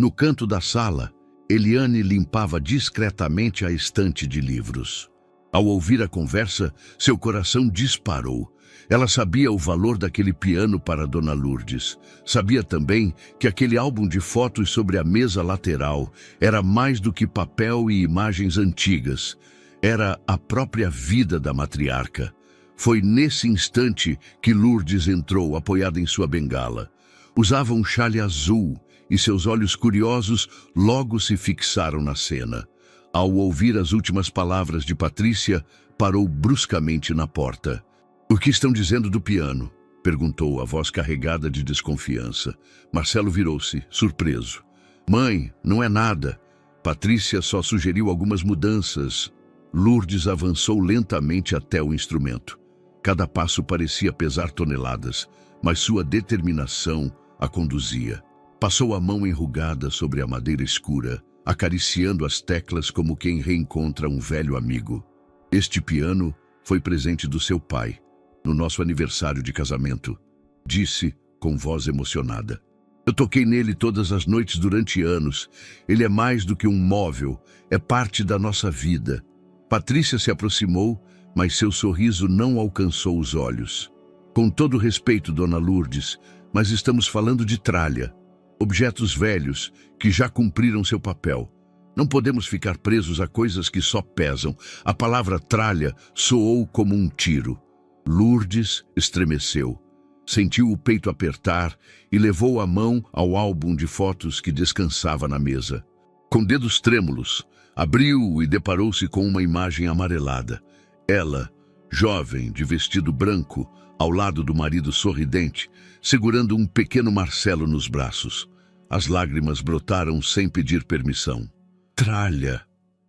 No canto da sala, Eliane limpava discretamente a estante de livros. Ao ouvir a conversa, seu coração disparou. Ela sabia o valor daquele piano para Dona Lourdes. Sabia também que aquele álbum de fotos sobre a mesa lateral era mais do que papel e imagens antigas. Era a própria vida da matriarca. Foi nesse instante que Lourdes entrou, apoiada em sua bengala. Usava um chale azul e seus olhos curiosos logo se fixaram na cena. Ao ouvir as últimas palavras de Patrícia, parou bruscamente na porta. "O que estão dizendo do piano?" perguntou a voz carregada de desconfiança. Marcelo virou-se, surpreso. "Mãe, não é nada. Patrícia só sugeriu algumas mudanças." Lourdes avançou lentamente até o instrumento. Cada passo parecia pesar toneladas, mas sua determinação a conduzia. Passou a mão enrugada sobre a madeira escura, acariciando as teclas como quem reencontra um velho amigo. "Este piano foi presente do seu pai, no nosso aniversário de casamento", disse com voz emocionada. "Eu toquei nele todas as noites durante anos. Ele é mais do que um móvel, é parte da nossa vida." Patrícia se aproximou, mas seu sorriso não alcançou os olhos. "Com todo respeito, Dona Lourdes, mas estamos falando de tralha. Objetos velhos que já cumpriram seu papel. Não podemos ficar presos a coisas que só pesam." A palavra tralha soou como um tiro. Lourdes estremeceu. Sentiu o peito apertar e levou a mão ao álbum de fotos que descansava na mesa. Com dedos trêmulos, abriu e deparou-se com uma imagem amarelada. Ela, jovem, de vestido branco, ao lado do marido sorridente, segurando um pequeno Marcelo nos braços. As lágrimas brotaram sem pedir permissão. "Tralha",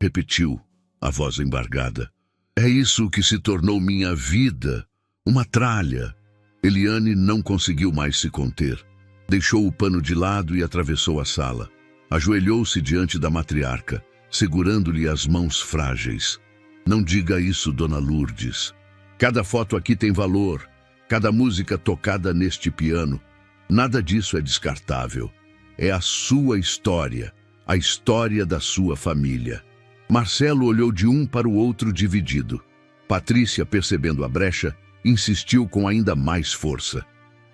repetiu, a voz embargada. "É isso que se tornou minha vida, uma tralha." Eliane não conseguiu mais se conter. Deixou o pano de lado e atravessou a sala. Ajoelhou-se diante da matriarca, segurando-lhe as mãos frágeis. "Não diga isso, Dona Lourdes. Cada foto aqui tem valor, cada música tocada neste piano. Nada disso é descartável. É a sua história, a história da sua família." Marcelo olhou de um para o outro dividido. Patrícia, percebendo a brecha, insistiu com ainda mais força.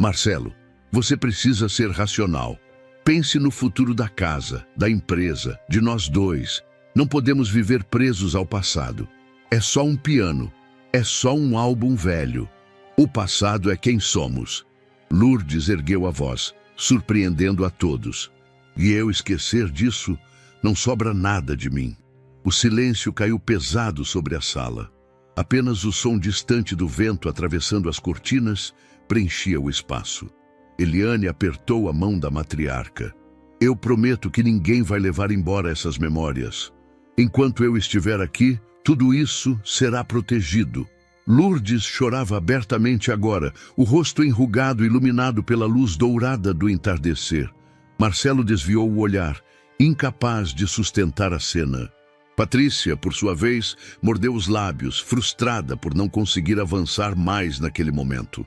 "Marcelo, você precisa ser racional. Pense no futuro da casa, da empresa, de nós dois. Não podemos viver presos ao passado. É só um piano, é só um álbum velho. O passado é quem somos." Lourdes ergueu a voz, surpreendendo a todos. "E eu esquecer disso, não sobra nada de mim." O silêncio caiu pesado sobre a sala. Apenas o som distante do vento atravessando as cortinas preenchia o espaço. Eliane apertou a mão da matriarca. "Eu prometo que ninguém vai levar embora essas memórias. Enquanto eu estiver aqui, tudo isso será protegido." Lourdes chorava abertamente agora, o rosto enrugado, iluminado pela luz dourada do entardecer. Marcelo desviou o olhar, incapaz de sustentar a cena. Patrícia, por sua vez, mordeu os lábios, frustrada por não conseguir avançar mais naquele momento.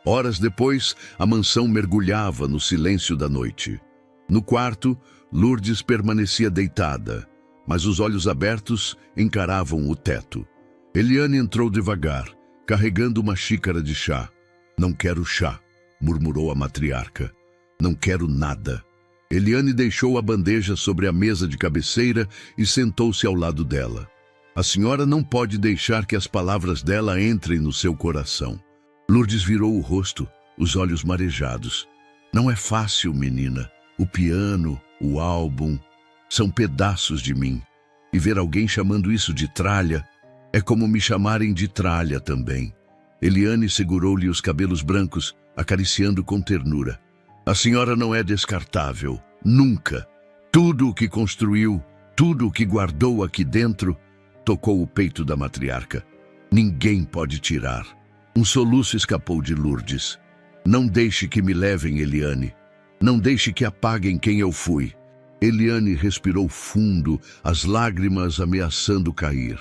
Horas depois, a mansão mergulhava no silêncio da noite. No quarto, Lourdes permanecia deitada, mas os olhos abertos encaravam o teto. Eliane entrou devagar, carregando uma xícara de chá. "Não quero chá", murmurou a matriarca. "Não quero nada." Eliane deixou a bandeja sobre a mesa de cabeceira e sentou-se ao lado dela. "A senhora não pode deixar que as palavras dela entrem no seu coração." Lourdes virou o rosto, os olhos marejados. "Não é fácil, menina. O piano, o álbum, são pedaços de mim. E ver alguém chamando isso de tralha é como me chamarem de tralha também." Eliane segurou-lhe os cabelos brancos, acariciando com ternura. "A senhora não é descartável, nunca. Tudo o que construiu, tudo o que guardou aqui dentro", tocou o peito da matriarca. "Ninguém pode tirar." Um soluço escapou de Lourdes. "Não deixe que me levem, Eliane. Não deixe que apaguem quem eu fui." Eliane respirou fundo, as lágrimas ameaçando cair.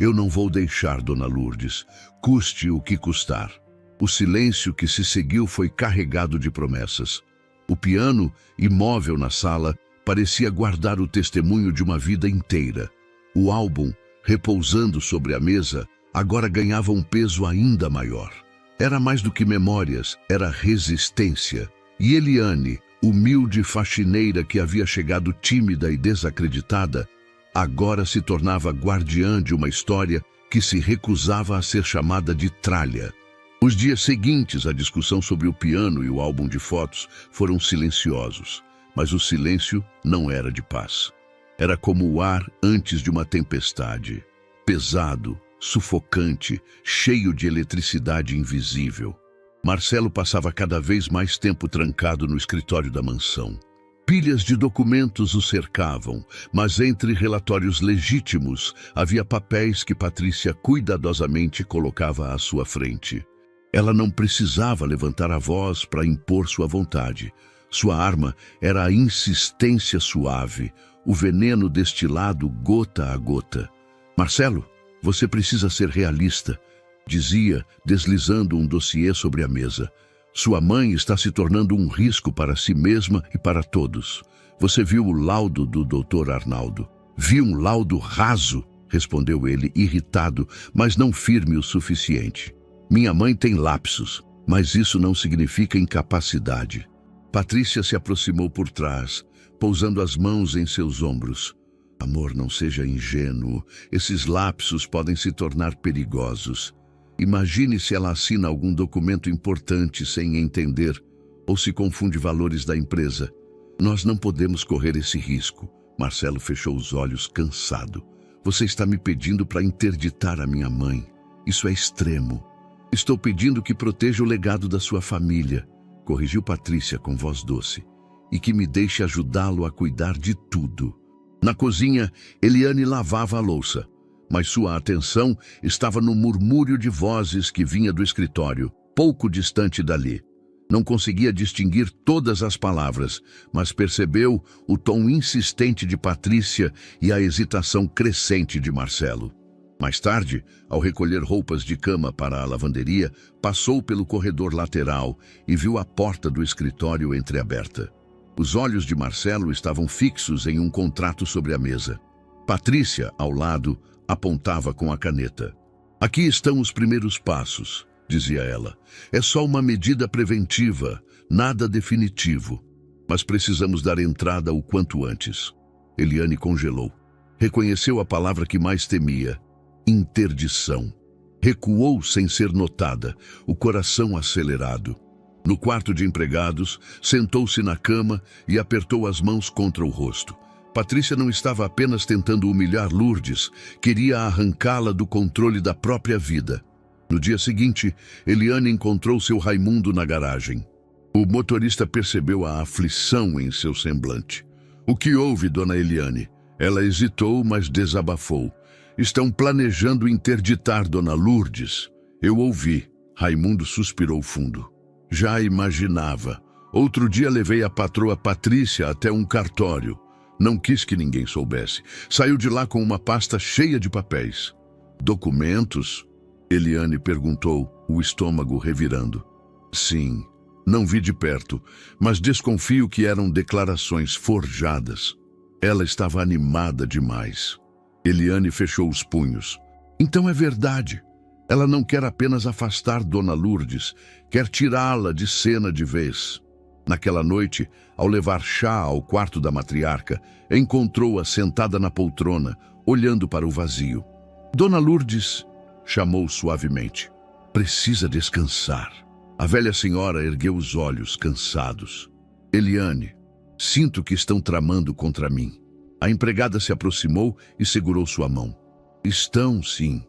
"Eu não vou deixar, Dona Lourdes, custe o que custar." O silêncio que se seguiu foi carregado de promessas. O piano, imóvel na sala, parecia guardar o testemunho de uma vida inteira. O álbum, repousando sobre a mesa, agora ganhava um peso ainda maior. Era mais do que memórias, era resistência. E Eliane, humilde faxineira que havia chegado tímida e desacreditada, agora se tornava guardiã de uma história que se recusava a ser chamada de tralha. Os dias seguintes à discussão sobre o piano e o álbum de fotos foram silenciosos, mas o silêncio não era de paz. Era como o ar antes de uma tempestade, pesado, sufocante, cheio de eletricidade invisível. Marcelo passava cada vez mais tempo trancado no escritório da mansão. Pilhas de documentos o cercavam, mas entre relatórios legítimos havia papéis que Patrícia cuidadosamente colocava à sua frente. Ela não precisava levantar a voz para impor sua vontade. Sua arma era a insistência suave, o veneno destilado gota a gota. Marcelo, você precisa ser realista, dizia, deslizando um dossiê sobre a mesa. Sua mãe está se tornando um risco para si mesma e para todos. Você viu o laudo do Dr. Arnaldo? Vi um laudo raso, respondeu ele, irritado, mas não firme o suficiente. Minha mãe tem lapsos, mas isso não significa incapacidade. Patrícia se aproximou por trás, pousando as mãos em seus ombros. Amor, não seja ingênuo. Esses lapsos podem se tornar perigosos. Imagine se ela assina algum documento importante sem entender, ou se confunde valores da empresa. Nós não podemos correr esse risco. Marcelo fechou os olhos, cansado. Você está me pedindo para interditar a minha mãe. Isso é extremo. Estou pedindo que proteja o legado da sua família, corrigiu Patrícia com voz doce, e que me deixe ajudá-lo a cuidar de tudo. Na cozinha, Eliane lavava a louça, mas sua atenção estava no murmúrio de vozes que vinha do escritório, pouco distante dali. Não conseguia distinguir todas as palavras, mas percebeu o tom insistente de Patrícia e a hesitação crescente de Marcelo. Mais tarde, ao recolher roupas de cama para a lavanderia, passou pelo corredor lateral e viu a porta do escritório entreaberta. Os olhos de Marcelo estavam fixos em um contrato sobre a mesa. Patrícia, ao lado, apontava com a caneta. Aqui estão os primeiros passos, dizia ela. É só uma medida preventiva, nada definitivo. Mas precisamos dar entrada o quanto antes. Eliane congelou. Reconheceu a palavra que mais temia. Interdição. Recuou sem ser notada, o coração acelerado. No quarto de empregados, sentou-se na cama e apertou as mãos contra o rosto. Patrícia não estava apenas tentando humilhar Lourdes, queria arrancá-la do controle da própria vida. No dia seguinte, Eliane encontrou seu Raimundo na garagem. O motorista percebeu a aflição em seu semblante. O que houve, dona Eliane? Ela hesitou, mas desabafou. Estão planejando interditar dona Lourdes. Eu ouvi. Raimundo suspirou fundo. Já imaginava. Outro dia levei a patroa Patrícia até um cartório. Não quis que ninguém soubesse. Saiu de lá com uma pasta cheia de papéis. Documentos? Eliane perguntou, o estômago revirando. Sim, não vi de perto, mas desconfio que eram declarações forjadas. Ela estava animada demais. Eliane fechou os punhos. Então é verdade. Ela não quer apenas afastar Dona Lourdes, quer tirá-la de cena de vez. Naquela noite, ao levar chá ao quarto da matriarca, encontrou-a sentada na poltrona, olhando para o vazio. Dona Lourdes, chamou suavemente. Precisa descansar. A velha senhora ergueu os olhos, cansados. Eliane, sinto que estão tramando contra mim. A empregada se aproximou e segurou sua mão. Estão, sim,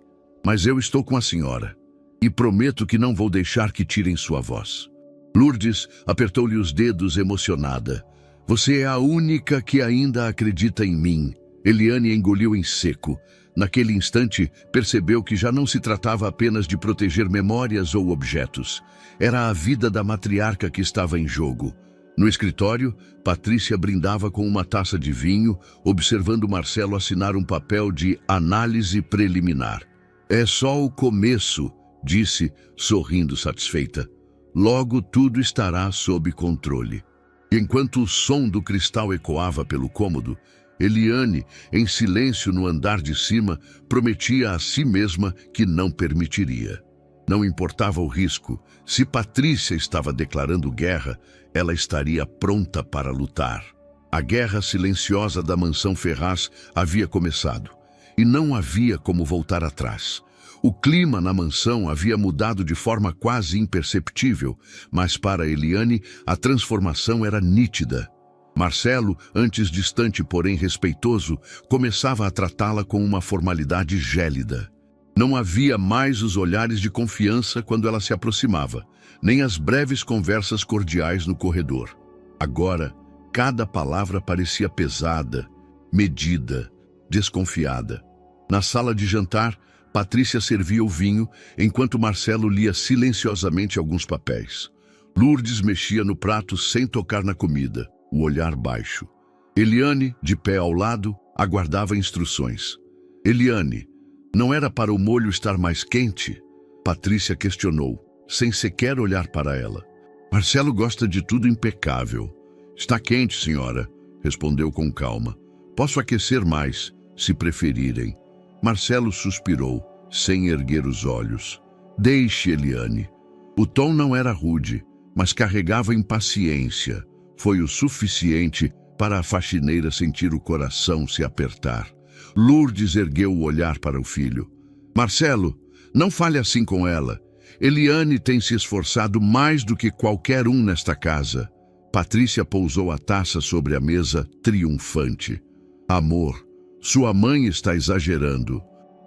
mas eu estou com a senhora e prometo que não vou deixar que tirem sua voz. Lourdes apertou-lhe os dedos emocionada. Você é a única que ainda acredita em mim. Eliane engoliu em seco. Naquele instante, percebeu que já não se tratava apenas de proteger memórias ou objetos. Era a vida da matriarca que estava em jogo. No escritório, Patrícia brindava com uma taça de vinho, observando Marcelo assinar um papel de análise preliminar. É só o começo, disse, sorrindo satisfeita. Logo tudo estará sob controle. E enquanto o som do cristal ecoava pelo cômodo, Eliane, em silêncio no andar de cima, prometia a si mesma que não permitiria. Não importava o risco, se Patrícia estava declarando guerra, ela estaria pronta para lutar. A guerra silenciosa da mansão Ferraz havia começado, e não havia como voltar atrás. O clima na mansão havia mudado de forma quase imperceptível, mas para Eliane a transformação era nítida. Marcelo, antes distante porém respeitoso, começava a tratá-la com uma formalidade gélida. Não havia mais os olhares de confiança quando ela se aproximava, nem as breves conversas cordiais no corredor. Agora, cada palavra parecia pesada, medida, desconfiada. Na sala de jantar, Patrícia servia o vinho, enquanto Marcelo lia silenciosamente alguns papéis. Lourdes mexia no prato sem tocar na comida, o olhar baixo. Eliane, de pé ao lado, aguardava instruções. Eliane, não era para o molho estar mais quente? Patrícia questionou, sem sequer olhar para ela. Marcelo gosta de tudo impecável. Está quente, senhora, respondeu com calma. Posso aquecer mais, se preferirem. Marcelo suspirou, sem erguer os olhos. Deixe, Eliane. O tom não era rude, mas carregava impaciência. Foi o suficiente para a faxineira sentir o coração se apertar. Lourdes ergueu o olhar para o filho. Marcelo, não fale assim com ela. Eliane tem se esforçado mais do que qualquer um nesta casa. Patrícia pousou a taça sobre a mesa, triunfante. Amor, sua mãe está exagerando.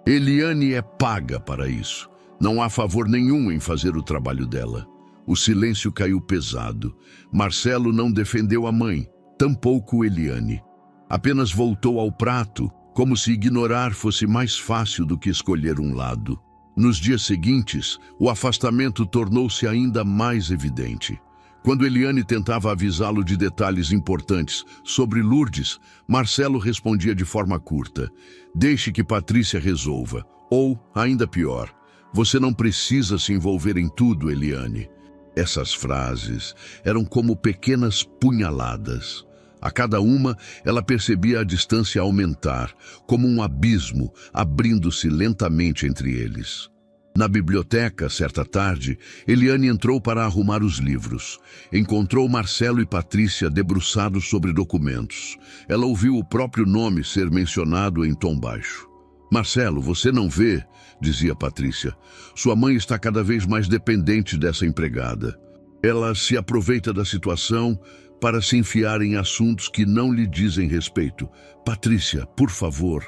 Eliane é paga para isso. Não há favor nenhum em fazer o trabalho dela. O silêncio caiu pesado. Marcelo não defendeu a mãe, tampouco Eliane. Apenas voltou ao prato, como se ignorar fosse mais fácil do que escolher um lado. Nos dias seguintes, o afastamento tornou-se ainda mais evidente. Quando Eliane tentava avisá-lo de detalhes importantes sobre Lourdes, Marcelo respondia de forma curta. Deixe que Patrícia resolva. Ou, ainda pior, você não precisa se envolver em tudo, Eliane. Essas frases eram como pequenas punhaladas. A cada uma, ela percebia a distância aumentar, como um abismo abrindo-se lentamente entre eles. Na biblioteca, certa tarde, Eliane entrou para arrumar os livros. Encontrou Marcelo e Patrícia debruçados sobre documentos. Ela ouviu o próprio nome ser mencionado em tom baixo. Marcelo, você não vê, dizia Patrícia. Sua mãe está cada vez mais dependente dessa empregada. Ela se aproveita da situação para se enfiar em assuntos que não lhe dizem respeito. Patrícia, por favor.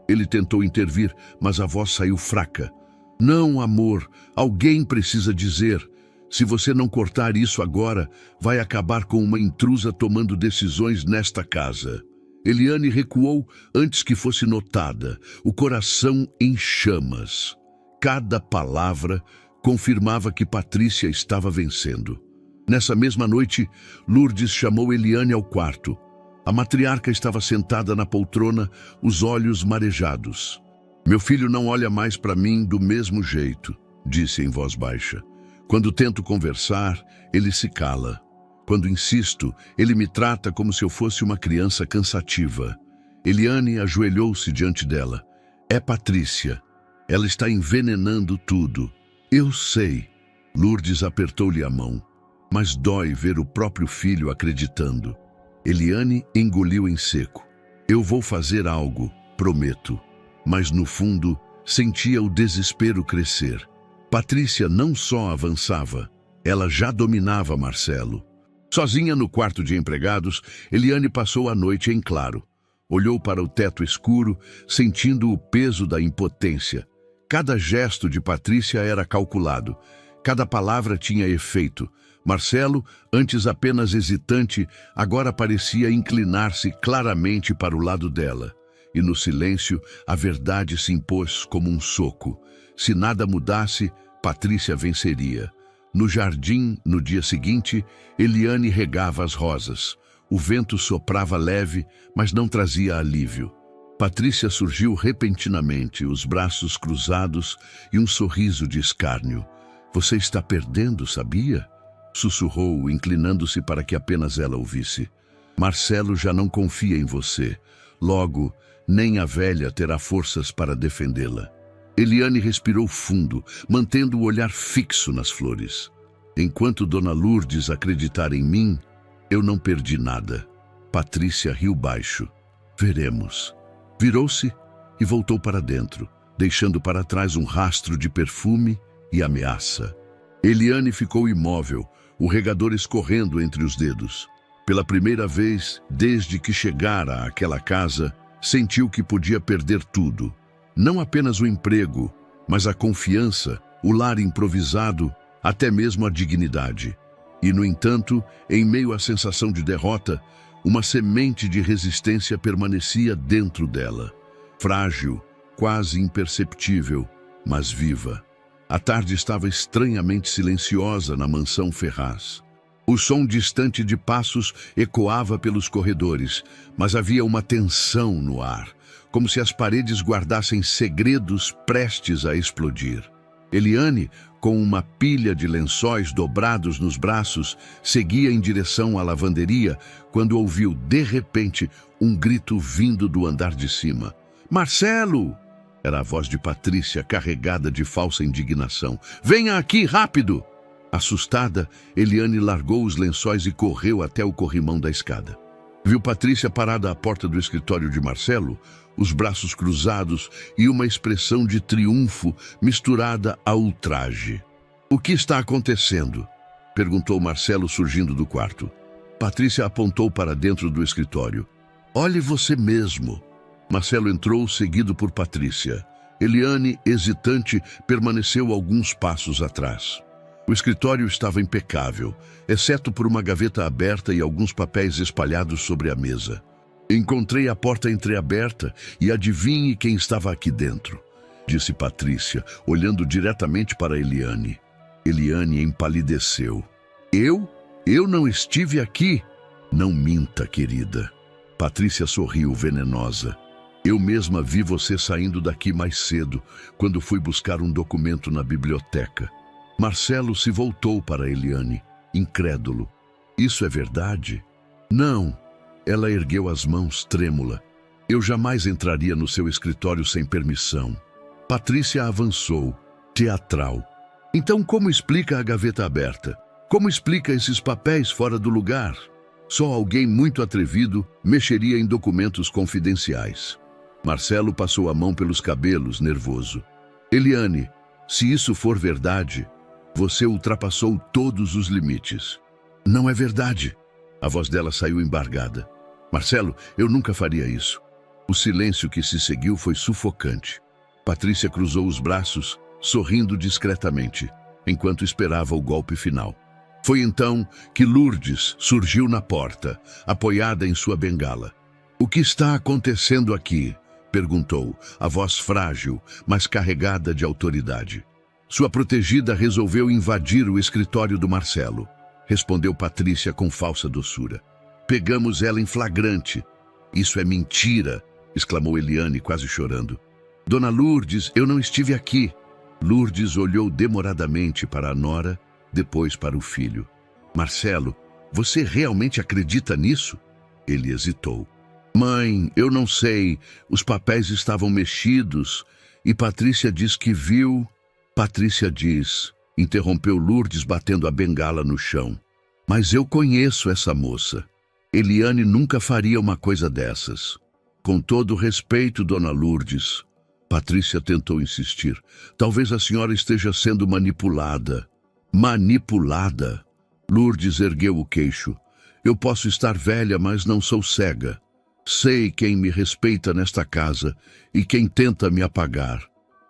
Ele tentou intervir, mas a voz saiu fraca. Não, amor, alguém precisa dizer. Se você não cortar isso agora, vai acabar com uma intrusa tomando decisões nesta casa. Eliane recuou antes que fosse notada, o coração em chamas. Cada palavra confirmava que Patrícia estava vencendo. Nessa mesma noite, Lourdes chamou Eliane ao quarto. A matriarca estava sentada na poltrona, os olhos marejados. Meu filho não olha mais para mim do mesmo jeito, disse em voz baixa. Quando tento conversar, ele se cala. Quando insisto, ele me trata como se eu fosse uma criança cansativa. Eliane ajoelhou-se diante dela. É Patrícia. Ela está envenenando tudo. Eu sei. Lourdes apertou-lhe a mão. Mas dói ver o próprio filho acreditando. Eliane engoliu em seco. Eu vou fazer algo, prometo. Mas no fundo, sentia o desespero crescer. Patrícia não só avançava, ela já dominava Marcelo. Sozinha no quarto de empregados, Eliane passou a noite em claro. Olhou para o teto escuro, sentindo o peso da impotência. Cada gesto de Patrícia era calculado. Cada palavra tinha efeito. Marcelo, antes apenas hesitante, agora parecia inclinar-se claramente para o lado dela. E no silêncio, a verdade se impôs como um soco. Se nada mudasse, Patrícia venceria. No jardim, no dia seguinte, Eliane regava as rosas. O vento soprava leve, mas não trazia alívio. Patrícia surgiu repentinamente, os braços cruzados e um sorriso de escárnio. Você está perdendo, sabia? sussurrou, inclinando-se para que apenas ela ouvisse. Marcelo já não confia em você. Logo, nem a velha terá forças para defendê-la. Eliane respirou fundo, mantendo o olhar fixo nas flores. Enquanto Dona Lourdes acreditar em mim, eu não perdi nada. Patrícia riu baixo. Veremos. Virou-se e voltou para dentro, deixando para trás um rastro de perfume e ameaça. Eliane ficou imóvel, o regador escorrendo entre os dedos. Pela primeira vez, desde que chegara àquela casa, sentiu que podia perder tudo. Não apenas o emprego, mas a confiança, o lar improvisado, até mesmo a dignidade. E, no entanto, em meio à sensação de derrota, uma semente de resistência permanecia dentro dela. Frágil, quase imperceptível, mas viva. A tarde estava estranhamente silenciosa na mansão Ferraz. O som distante de passos ecoava pelos corredores, mas havia uma tensão no ar, como se as paredes guardassem segredos prestes a explodir. Eliane, com uma pilha de lençóis dobrados nos braços, seguia em direção à lavanderia quando ouviu, de repente, um grito vindo do andar de cima. "Marcelo!" Era a voz de Patrícia, carregada de falsa indignação. "Venha aqui, rápido!" Assustada, Eliane largou os lençóis e correu até o corrimão da escada. Viu Patrícia parada à porta do escritório de Marcelo, os braços cruzados e uma expressão de triunfo misturada a ultraje. "O que está acontecendo?" perguntou Marcelo, surgindo do quarto. Patrícia apontou para dentro do escritório. "Olhe você mesmo." Marcelo entrou, seguido por Patrícia. Eliane, hesitante, permaneceu alguns passos atrás. O escritório estava impecável, exceto por uma gaveta aberta e alguns papéis espalhados sobre a mesa. "Encontrei a porta entreaberta e adivinhe quem estava aqui dentro", disse Patrícia, olhando diretamente para Eliane. Eliane empalideceu. Eu? Eu não estive aqui?" "Não minta, querida." Patrícia sorriu, venenosa. "Eu mesma vi você saindo daqui mais cedo, quando fui buscar um documento na biblioteca." Marcelo se voltou para Eliane, incrédulo. "Isso é verdade?" "Não." Ela ergueu as mãos, trêmula. "Eu jamais entraria no seu escritório sem permissão." Patrícia avançou, teatral. "Então como explica a gaveta aberta? Como explica esses papéis fora do lugar?" "Só alguém muito atrevido mexeria em documentos confidenciais." Marcelo passou a mão pelos cabelos, nervoso. "Eliane, se isso for verdade, você ultrapassou todos os limites." "Não é verdade." A voz dela saiu embargada. "Marcelo, eu nunca faria isso." O silêncio que se seguiu foi sufocante. Patrícia cruzou os braços, sorrindo discretamente, enquanto esperava o golpe final. Foi então que Lourdes surgiu na porta, apoiada em sua bengala. "O que está acontecendo aqui?" perguntou, a voz frágil, mas carregada de autoridade. "Sua protegida resolveu invadir o escritório do Marcelo", respondeu Patrícia com falsa doçura. "Pegamos ela em flagrante." "Isso é mentira!" exclamou Eliane, quase chorando. "Dona Lourdes, eu não estive aqui." Lourdes olhou demoradamente para a nora, depois para o filho. "Marcelo, você realmente acredita nisso?" Ele hesitou. "Mãe, eu não sei. Os papéis estavam mexidos e Patrícia diz que viu." "Patrícia diz", interrompeu Lourdes, batendo a bengala no chão. "Mas eu conheço essa moça. Eliane nunca faria uma coisa dessas." "Com todo respeito, Dona Lourdes." Patrícia tentou insistir. "Talvez a senhora esteja sendo manipulada." "Manipulada?" Lourdes ergueu o queixo. "Eu posso estar velha, mas não sou cega. Sei quem me respeita nesta casa e quem tenta me apagar.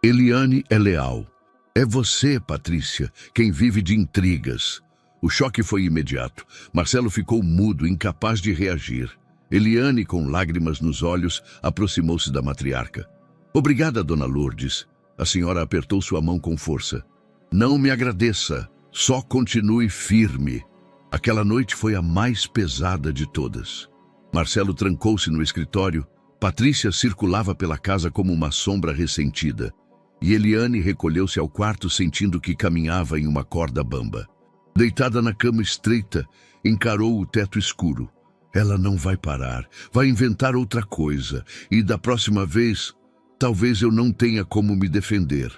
Eliane é leal. É você, Patrícia, quem vive de intrigas." O choque foi imediato. Marcelo ficou mudo, incapaz de reagir. Eliane, com lágrimas nos olhos, aproximou-se da matriarca. "Obrigada, Dona Lourdes." A senhora apertou sua mão com força. "Não me agradeça, só continue firme." Aquela noite foi a mais pesada de todas. Marcelo trancou-se no escritório. Patrícia circulava pela casa como uma sombra ressentida. E Eliane recolheu-se ao quarto, sentindo que caminhava em uma corda bamba. Deitada na cama estreita, encarou o teto escuro. Ela não vai parar, vai inventar outra coisa, e da próxima vez, talvez eu não tenha como me defender.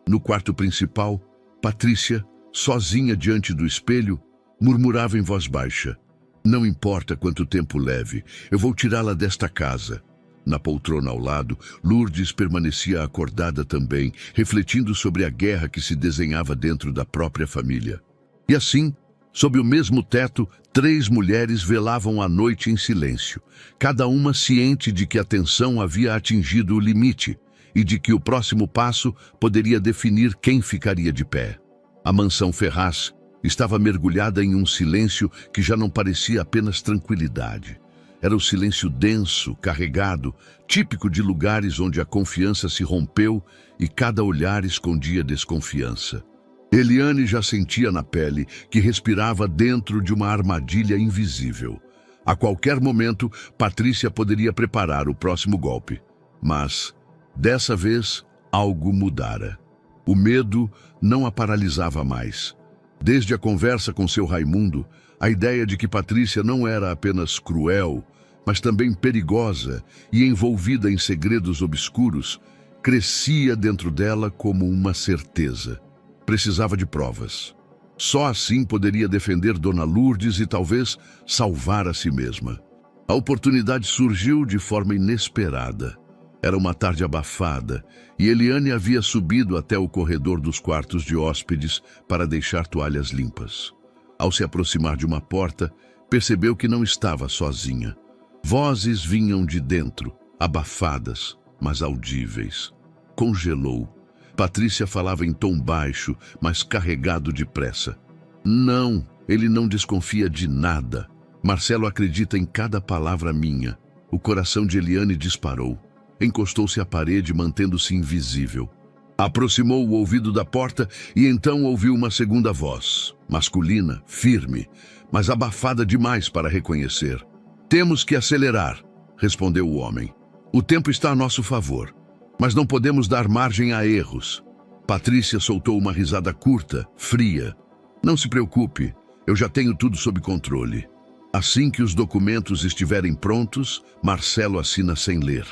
No quarto principal, Patrícia, sozinha diante do espelho, murmurava em voz baixa: "Não importa quanto tempo leve, eu vou tirá-la desta casa." Na poltrona ao lado, Lourdes permanecia acordada também, refletindo sobre a guerra que se desenhava dentro da própria família. E assim, sob o mesmo teto, 3 mulheres velavam a noite em silêncio, cada uma ciente de que a tensão havia atingido o limite e de que o próximo passo poderia definir quem ficaria de pé. A mansão Ferraz estava mergulhada em um silêncio que já não parecia apenas tranquilidade. Era o silêncio denso, carregado, típico de lugares onde a confiança se rompeu e cada olhar escondia desconfiança. Eliane já sentia na pele que respirava dentro de uma armadilha invisível. A qualquer momento, Patrícia poderia preparar o próximo golpe. Mas, dessa vez, algo mudara. O medo não a paralisava mais. Desde a conversa com seu Raimundo, a ideia de que Patrícia não era apenas cruel, mas também perigosa e envolvida em segredos obscuros, crescia dentro dela como uma certeza. Precisava de provas. Só assim poderia defender Dona Lourdes e talvez salvar a si mesma. A oportunidade surgiu de forma inesperada. Era uma tarde abafada e Eliane havia subido até o corredor dos quartos de hóspedes para deixar toalhas limpas. Ao se aproximar de uma porta, percebeu que não estava sozinha. Vozes vinham de dentro, abafadas, mas audíveis. Congelou. Patrícia falava em tom baixo, mas carregado de pressa. "Não, ele não desconfia de nada. Marcelo acredita em cada palavra minha." O coração de Eliane disparou. Encostou-se à parede, mantendo-se invisível. Aproximou o ouvido da porta e então ouviu uma segunda voz, masculina, firme, mas abafada demais para reconhecer. "Temos que acelerar", respondeu o homem. "O tempo está a nosso favor, mas não podemos dar margem a erros." Patrícia soltou uma risada curta, fria. "Não se preocupe, eu já tenho tudo sob controle. Assim que os documentos estiverem prontos, Marcelo assina sem ler.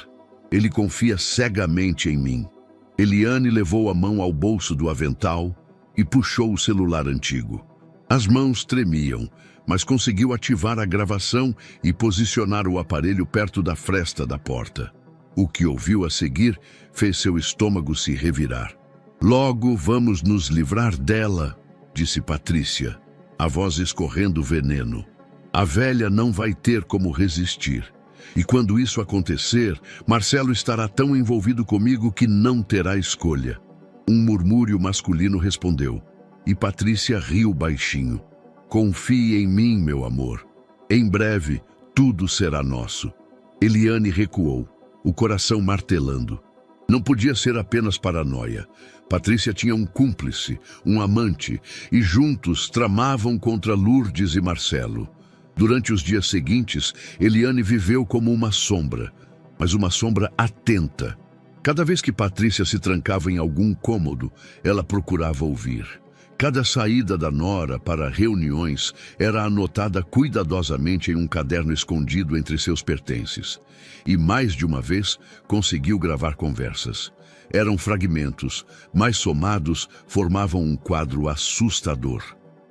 Ele confia cegamente em mim." Eliane levou a mão ao bolso do avental e puxou o celular antigo. As mãos tremiam, mas conseguiu ativar a gravação e posicionar o aparelho perto da fresta da porta. O que ouviu a seguir fez seu estômago se revirar. "Logo vamos nos livrar dela", disse Patrícia, a voz escorrendo veneno. "A velha não vai ter como resistir. E quando isso acontecer, Marcelo estará tão envolvido comigo que não terá escolha." Um murmúrio masculino respondeu, e Patrícia riu baixinho. "Confie em mim, meu amor. Em breve, tudo será nosso." Eliane recuou, o coração martelando. Não podia ser apenas paranoia. Patrícia tinha um cúmplice, um amante, e juntos tramavam contra Lourdes e Marcelo. Durante os dias seguintes, Eliane viveu como uma sombra, mas uma sombra atenta. Cada vez que Patrícia se trancava em algum cômodo, ela procurava ouvir. Cada saída da nora para reuniões era anotada cuidadosamente em um caderno escondido entre seus pertences. E mais de uma vez conseguiu gravar conversas. Eram fragmentos, mas somados formavam um quadro assustador.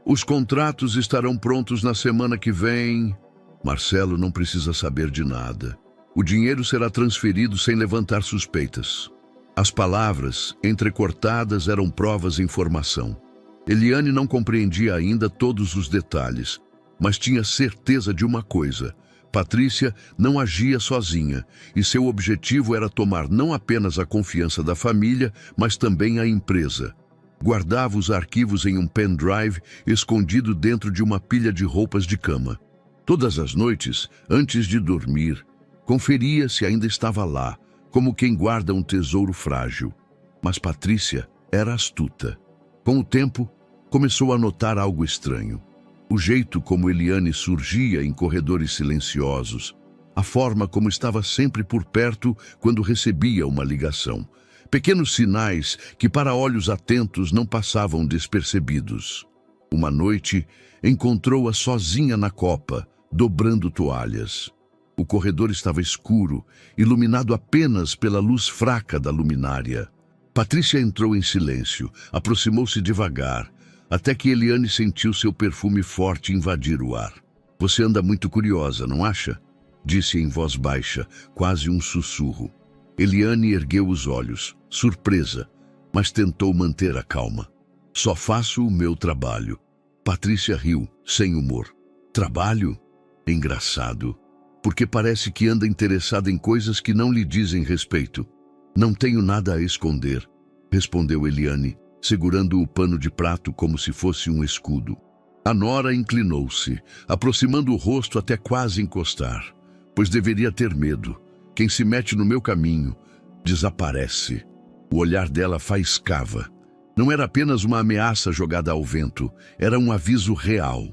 "Os contratos estarão prontos na semana que vem. Marcelo não precisa saber de nada. O dinheiro será transferido sem levantar suspeitas." As palavras, entrecortadas, eram provas em formação. Eliane não compreendia ainda todos os detalhes, mas tinha certeza de uma coisa: Patrícia não agia sozinha, e seu objetivo era tomar não apenas a confiança da família, mas também a empresa. Guardava os arquivos em um pendrive escondido dentro de uma pilha de roupas de cama. Todas as noites, antes de dormir, conferia se ainda estava lá, como quem guarda um tesouro frágil. Mas Patrícia era astuta. Com o tempo, começou a notar algo estranho. O jeito como Eliane surgia em corredores silenciosos, a forma como estava sempre por perto quando recebia uma ligação. Pequenos sinais que para olhos atentos não passavam despercebidos. Uma noite, encontrou-a sozinha na copa, dobrando toalhas. O corredor estava escuro, iluminado apenas pela luz fraca da luminária. Patrícia entrou em silêncio, aproximou-se devagar, até que Eliane sentiu seu perfume forte invadir o ar. "Você anda muito curiosa, não acha?" Disse em voz baixa, quase um sussurro. Eliane ergueu os olhos, surpresa, mas tentou manter a calma. "Só faço o meu trabalho." Patrícia riu, sem humor. "Trabalho? Engraçado. Porque parece que anda interessada em coisas que não lhe dizem respeito." "Não tenho nada a esconder", respondeu Eliane, segurando o pano de prato como se fosse um escudo. A nora inclinou-se, aproximando o rosto até quase encostar. "Pois deveria ter medo. Quem se mete no meu caminho, desaparece." O olhar dela faiscava. Não era apenas uma ameaça jogada ao vento, era um aviso real.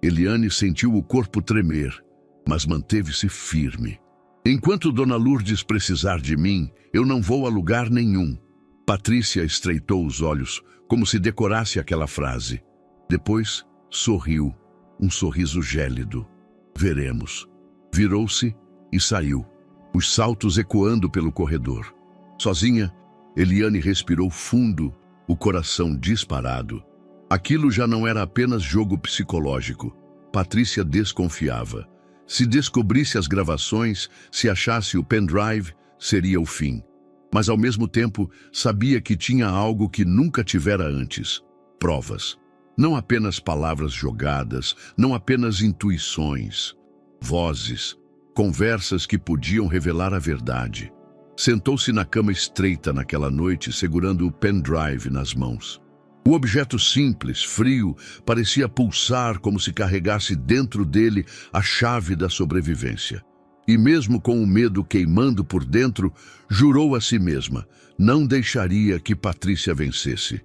Eliane sentiu o corpo tremer, mas manteve-se firme. "Enquanto Dona Lourdes precisar de mim, eu não vou a lugar nenhum." Patrícia estreitou os olhos, como se decorasse aquela frase. Depois, sorriu, um sorriso gélido. "Veremos." Virou-se e saiu, os saltos ecoando pelo corredor. Sozinha, Eliane respirou fundo, o coração disparado. Aquilo já não era apenas jogo psicológico. Patrícia desconfiava. Se descobrisse as gravações, se achasse o pendrive, seria o fim. Mas ao mesmo tempo, sabia que tinha algo que nunca tivera antes: provas. Não apenas palavras jogadas, não apenas intuições. Vozes, conversas que podiam revelar a verdade. Sentou-se na cama estreita naquela noite, segurando o pendrive nas mãos. O objeto simples, frio, parecia pulsar como se carregasse dentro dele a chave da sobrevivência. E mesmo com o medo queimando por dentro, jurou a si mesma: não deixaria que Patrícia vencesse.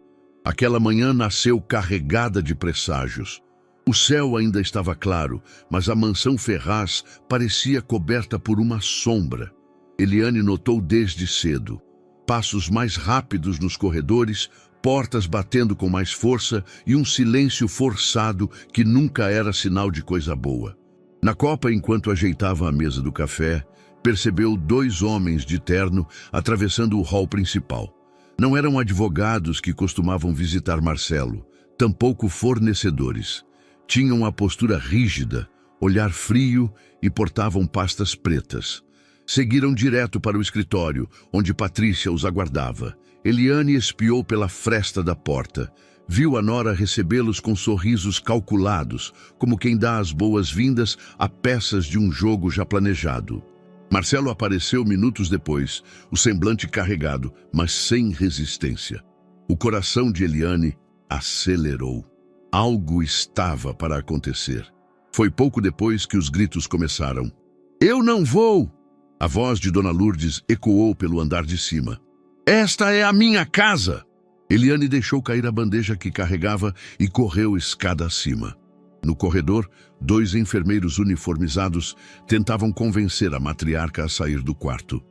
Aquela manhã nasceu carregada de presságios. O céu ainda estava claro, mas a mansão Ferraz parecia coberta por uma sombra. Eliane notou desde cedo passos mais rápidos nos corredores, portas batendo com mais força e um silêncio forçado que nunca era sinal de coisa boa. Na copa, enquanto ajeitava a mesa do café, percebeu 2 homens de terno atravessando o hall principal. Não eram advogados que costumavam visitar Marcelo, tampouco fornecedores. Tinham a postura rígida, olhar frio e portavam pastas pretas. Seguiram direto para o escritório, onde Patrícia os aguardava. Eliane espiou pela fresta da porta. Viu a nora recebê-los com sorrisos calculados, como quem dá as boas-vindas a peças de um jogo já planejado. Marcelo apareceu minutos depois, o semblante carregado, mas sem resistência. O coração de Eliane acelerou. Algo estava para acontecer. Foi pouco depois que os gritos começaram. "Eu não vou!" A voz de Dona Lourdes ecoou pelo andar de cima. "Esta é a minha casa!" Eliane deixou cair a bandeja que carregava e correu escada acima. No corredor, 2 enfermeiros uniformizados tentavam convencer a matriarca a sair do quarto.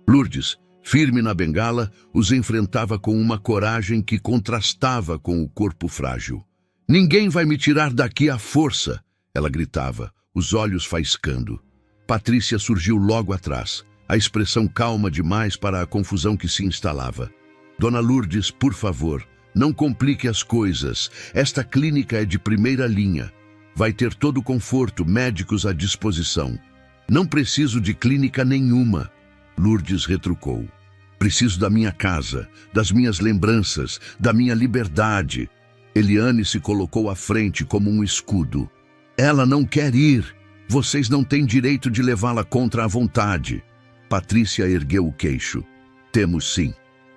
Lourdes, firme na bengala, os enfrentava com uma coragem que contrastava com o corpo frágil. "Ninguém vai me tirar daqui à força!" ela gritava, os olhos faiscando. Patrícia surgiu logo atrás, a expressão calma demais para a confusão que se instalava. "Dona Lourdes, por favor, não complique as coisas. Esta clínica é de primeira linha. Vai ter todo o conforto, médicos à disposição." "Não preciso de clínica nenhuma", Lourdes retrucou. "Preciso da minha casa, das minhas lembranças, da minha liberdade." Eliane se colocou à frente como um escudo. "Ela não quer ir. Vocês não têm direito de levá-la contra a vontade." Patrícia ergueu o queixo. "Temos sim."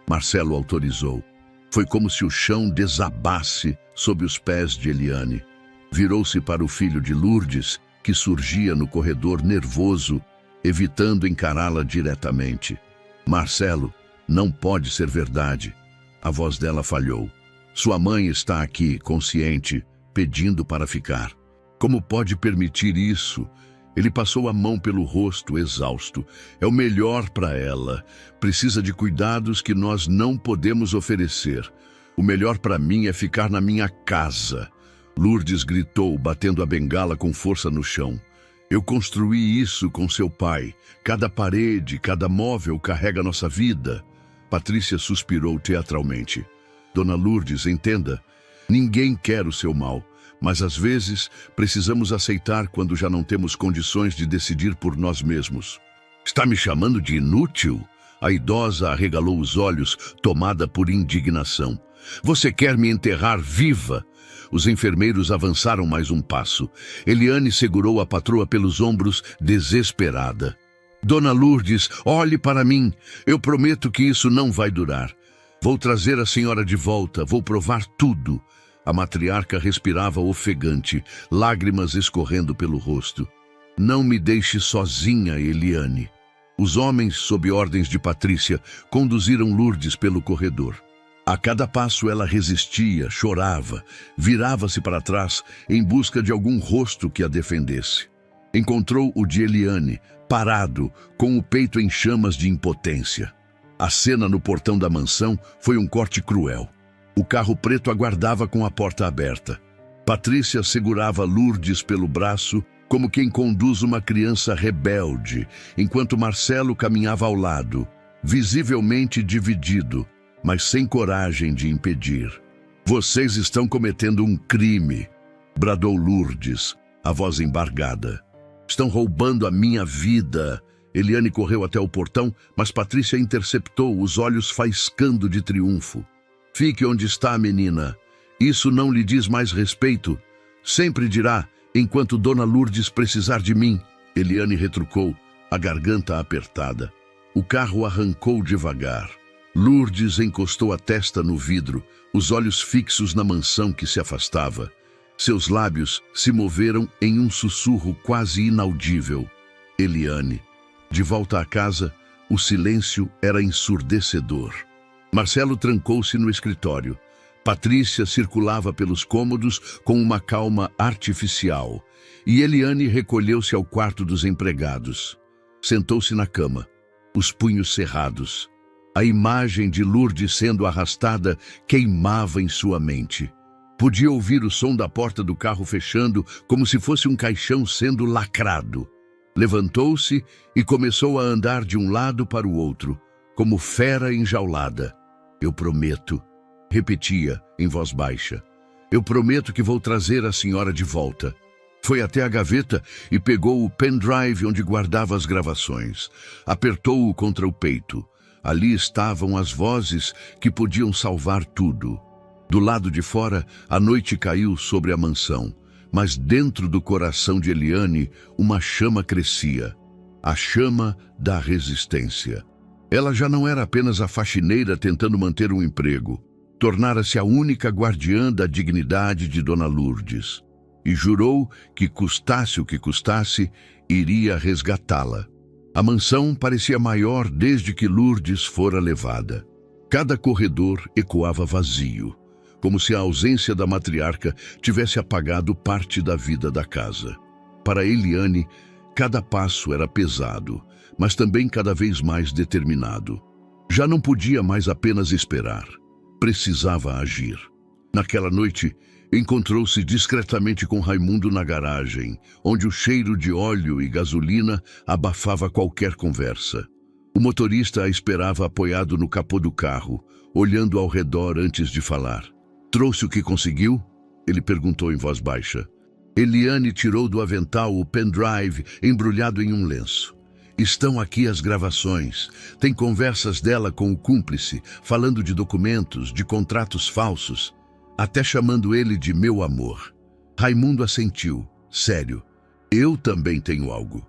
Marcelo autorizou. Foi como se o chão desabasse sob os pés de Eliane. Virou-se para o filho de Lourdes, que surgia no corredor nervoso, evitando encará-la diretamente. "Marcelo, não pode ser verdade." A voz dela falhou. "Sua mãe está aqui, consciente, pedindo para ficar. Como pode permitir isso?" Ele passou a mão pelo rosto, exausto. "É o melhor para ela. Precisa de cuidados que nós não podemos oferecer. O melhor para mim é ficar na minha casa." Lourdes gritou, batendo a bengala com força no chão. Eu construí isso com seu pai. Cada parede, cada móvel carrega nossa vida. Patrícia suspirou teatralmente. Dona Lourdes, entenda, ninguém quer o seu mal, mas às vezes precisamos aceitar quando já não temos condições de decidir por nós mesmos. Está me chamando de inútil? A idosa arregalou os olhos, tomada por indignação. Você quer me enterrar viva? Os enfermeiros avançaram mais um passo. Eliane segurou a patroa pelos ombros, desesperada. Dona Lourdes, olhe para mim. Eu prometo que isso não vai durar. Vou trazer a senhora de volta, vou provar tudo. A matriarca respirava ofegante, lágrimas escorrendo pelo rosto. Não me deixe sozinha, Eliane. Os homens, sob ordens de Patrícia, conduziram Lourdes pelo corredor. A cada passo ela resistia, chorava, virava-se para trás em busca de algum rosto que a defendesse. Encontrou o de Eliane, parado, com o peito em chamas de impotência. A cena no portão da mansão foi um corte cruel. O carro preto aguardava com a porta aberta. Patrícia segurava Lourdes pelo braço como quem conduz uma criança rebelde, enquanto Marcelo caminhava ao lado, visivelmente dividido, mas sem coragem de impedir. Vocês estão cometendo um crime, bradou Lourdes, a voz embargada. Estão roubando a minha vida. Eliane correu até o portão, mas Patrícia interceptou, os olhos faiscando de triunfo. Fique onde está, menina. Isso não lhe diz mais respeito. Sempre dirá, enquanto Dona Lourdes precisar de mim. Eliane retrucou, a garganta apertada. O carro arrancou devagar. Lourdes encostou a testa no vidro, os olhos fixos na mansão que se afastava. Seus lábios se moveram em um sussurro quase inaudível. Eliane. De volta à casa, o silêncio era ensurdecedor. Marcelo trancou-se no escritório. Patrícia circulava pelos cômodos com uma calma artificial, e Eliane recolheu-se ao quarto dos empregados. Sentou-se na cama, os punhos cerrados. A imagem de Lourdes sendo arrastada queimava em sua mente. Podia ouvir o som da porta do carro fechando, como se fosse um caixão sendo lacrado. Levantou-se e começou a andar de um lado para o outro, como fera enjaulada. Eu prometo, repetia em voz baixa. Eu prometo que vou trazer a senhora de volta. Foi até a gaveta e pegou o pendrive onde guardava as gravações. Apertou-o contra o peito. Ali estavam as vozes que podiam salvar tudo. Do lado de fora, a noite caiu sobre a mansão, mas dentro do coração de Eliane, uma chama crescia. A chama da resistência. Ela já não era apenas a faxineira tentando manter um emprego. Tornara-se a única guardiã da dignidade de Dona Lourdes. E jurou que, custasse o que custasse, iria resgatá-la. A mansão parecia maior desde que Lourdes fora levada. Cada corredor ecoava vazio, como se a ausência da matriarca tivesse apagado parte da vida da casa. Para Eliane, cada passo era pesado, mas também cada vez mais determinado. Já não podia mais apenas esperar. Precisava agir. Naquela noite, encontrou-se discretamente com Raimundo na garagem, onde o cheiro de óleo e gasolina abafava qualquer conversa. O motorista a esperava apoiado no capô do carro, olhando ao redor antes de falar. Trouxe o que conseguiu? Ele perguntou em voz baixa. Eliane tirou do avental o pendrive embrulhado em um lenço. Estão aqui as gravações. Tem conversas dela com o cúmplice, falando de documentos, de contratos falsos, até chamando ele de meu amor. Raimundo assentiu, sério. Eu também tenho algo.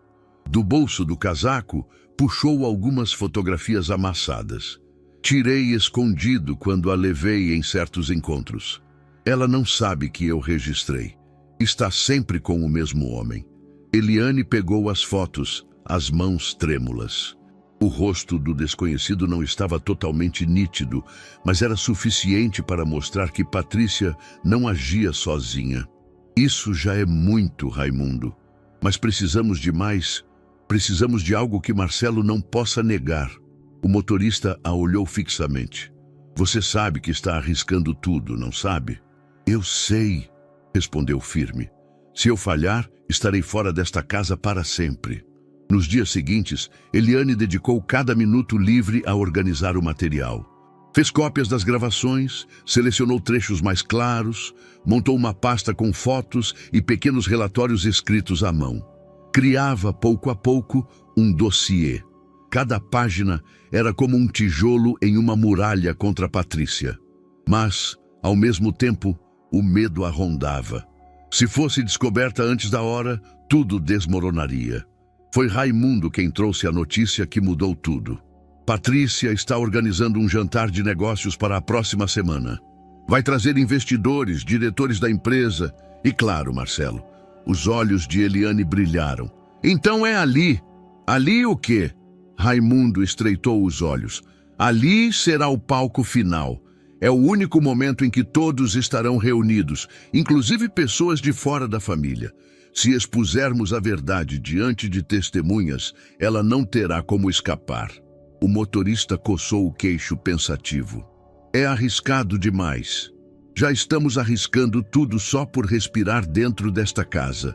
Do bolso do casaco, puxou algumas fotografias amassadas. Tirei escondido quando a levei em certos encontros. Ela não sabe que eu registrei. Está sempre com o mesmo homem. Eliane pegou as fotos, as mãos trêmulas. O rosto do desconhecido não estava totalmente nítido, mas era suficiente para mostrar que Patrícia não agia sozinha. Isso já é muito, Raimundo. Mas precisamos de mais. Precisamos de algo que Marcelo não possa negar. O motorista a olhou fixamente. Você sabe que está arriscando tudo, não sabe? Eu sei. respondeu firme. Se eu falhar, estarei fora desta casa para sempre. Nos dias seguintes, Eliane dedicou cada minuto livre a organizar o material. Fez cópias das gravações, selecionou trechos mais claros, montou uma pasta com fotos e pequenos relatórios escritos à mão. Criava, pouco a pouco, um dossiê. Cada página era como um tijolo em uma muralha contra Patrícia. Mas, ao mesmo tempo, o medo a rondava. Se fosse descoberta antes da hora, tudo desmoronaria. Foi Raimundo quem trouxe a notícia que mudou tudo. Patrícia está organizando um jantar de negócios para a próxima semana. Vai trazer investidores, diretores da empresa e, claro, Marcelo, os olhos de Eliane brilharam. Então é ali. Ali o quê? Raimundo estreitou os olhos. Ali será o palco final. É o único momento em que todos estarão reunidos, inclusive pessoas de fora da família. Se expusermos a verdade diante de testemunhas, ela não terá como escapar. O motorista coçou o queixo pensativo. É arriscado demais. Já estamos arriscando tudo só por respirar dentro desta casa,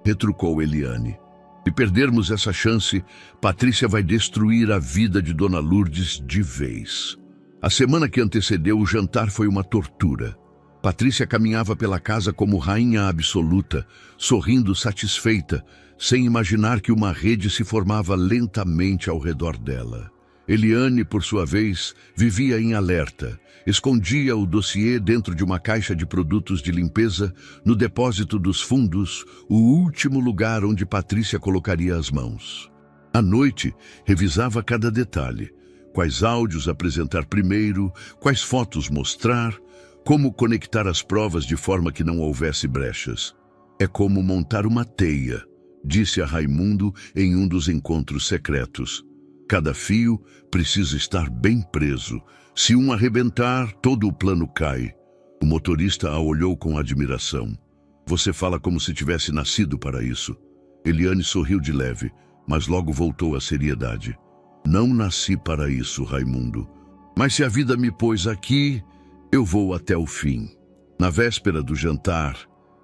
retrucou Eliane. Se perdermos essa chance, Patrícia vai destruir a vida de Dona Lourdes de vez. A semana que antecedeu o jantar foi uma tortura. Patrícia caminhava pela casa como rainha absoluta, sorrindo satisfeita, sem imaginar que uma rede se formava lentamente ao redor dela. Eliane, por sua vez, vivia em alerta. Escondia o dossiê dentro de uma caixa de produtos de limpeza no depósito dos fundos, o último lugar onde Patrícia colocaria as mãos. À noite, revisava cada detalhe. Quais áudios apresentar primeiro, quais fotos mostrar, como conectar as provas de forma que não houvesse brechas. É como montar uma teia, disse a Raimundo em um dos encontros secretos. Cada fio precisa estar bem preso. Se um arrebentar, todo o plano cai. O motorista a olhou com admiração. Você fala como se tivesse nascido para isso. Eliane sorriu de leve, mas logo voltou à seriedade. Não nasci para isso, Raimundo. Mas se a vida me pôs aqui, eu vou até o fim. Na véspera do jantar,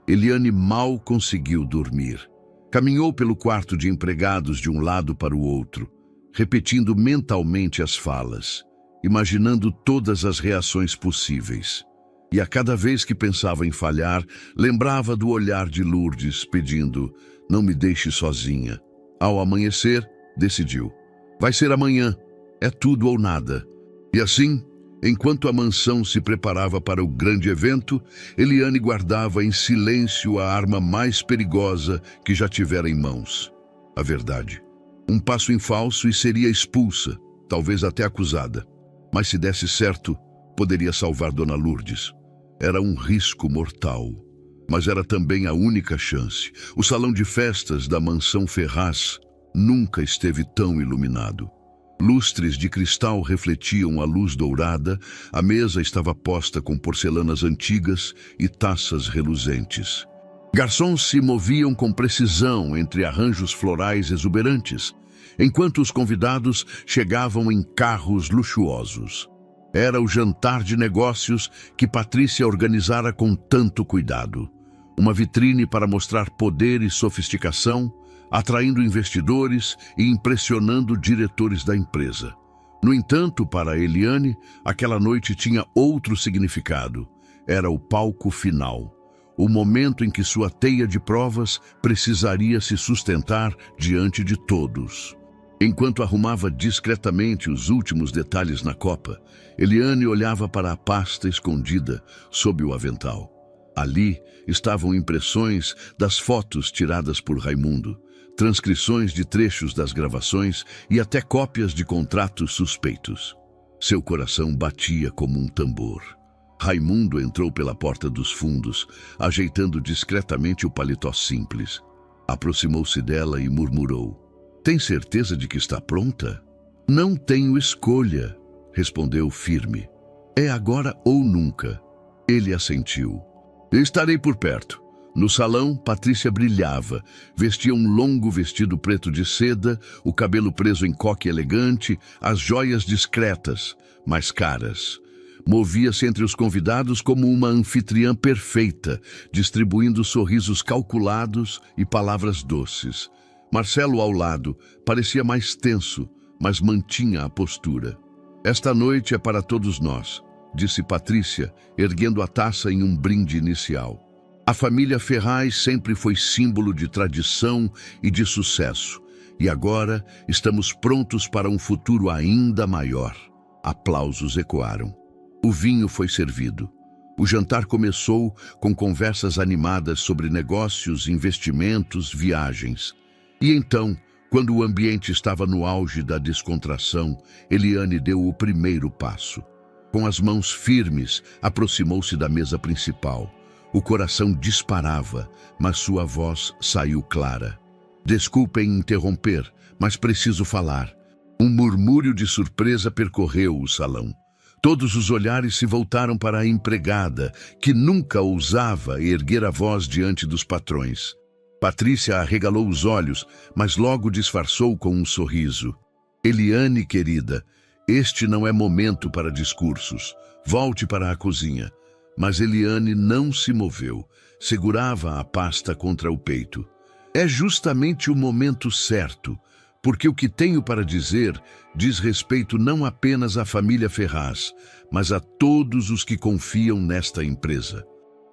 Eliane mal conseguiu dormir. Caminhou pelo quarto de empregados de um lado para o outro, repetindo mentalmente as falas, imaginando todas as reações possíveis. E a cada vez que pensava em falhar, lembrava do olhar de Lourdes, pedindo, não me deixe sozinha. Ao amanhecer, decidiu. Vai ser amanhã, é tudo ou nada. E assim, enquanto a mansão se preparava para o grande evento, Eliane guardava em silêncio a arma mais perigosa que já tivera em mãos. A verdade. Um passo em falso e seria expulsa, talvez até acusada. Mas se desse certo, poderia salvar Dona Lourdes. Era um risco mortal, mas era também a única chance. O salão de festas da mansão Ferraz nunca esteve tão iluminado. Lustres de cristal refletiam a luz dourada, a mesa estava posta com porcelanas antigas e taças reluzentes. Garçons se moviam com precisão entre arranjos florais exuberantes, enquanto os convidados chegavam em carros luxuosos. Era o jantar de negócios que Patrícia organizara com tanto cuidado. Uma vitrine para mostrar poder e sofisticação, atraindo investidores e impressionando diretores da empresa. No entanto, para Eliane, aquela noite tinha outro significado. Era o palco final. O momento em que sua teia de provas precisaria se sustentar diante de todos. Enquanto arrumava discretamente os últimos detalhes na copa, Eliane olhava para a pasta escondida sob o avental. Ali estavam impressões das fotos tiradas por Raimundo, transcrições de trechos das gravações e até cópias de contratos suspeitos. Seu coração batia como um tambor. Raimundo entrou pela porta dos fundos, ajeitando discretamente o paletó simples. Aproximou-se dela e murmurou. Tem certeza de que está pronta? Não tenho escolha, respondeu firme. É agora ou nunca. Ele assentiu. Estarei por perto. No salão, Patrícia brilhava. Vestia um longo vestido preto de seda, o cabelo preso em coque elegante, as joias discretas, mas caras. Movia-se entre os convidados como uma anfitriã perfeita, distribuindo sorrisos calculados e palavras doces. Marcelo, ao lado, parecia mais tenso, mas mantinha a postura. "Esta noite é para todos nós", disse Patrícia, erguendo a taça em um brinde inicial. A família Ferraz sempre foi símbolo de tradição e de sucesso, e agora estamos prontos para um futuro ainda maior. Aplausos ecoaram. O vinho foi servido. O jantar começou com conversas animadas sobre negócios, investimentos, viagens. E então, quando o ambiente estava no auge da descontração, Eliane deu o primeiro passo. Com as mãos firmes, aproximou-se da mesa principal. O coração disparava, mas sua voz saiu clara. "Desculpem interromper, mas preciso falar." Um murmúrio de surpresa percorreu o salão. Todos os olhares se voltaram para a empregada, que nunca ousava erguer a voz diante dos patrões. Patrícia arregalou os olhos, mas logo disfarçou com um sorriso. "Eliane, querida, este não é momento para discursos. Volte para a cozinha." Mas Eliane não se moveu, segurava a pasta contra o peito. "É justamente o momento certo, porque o que tenho para dizer diz respeito não apenas à família Ferraz, mas a todos os que confiam nesta empresa."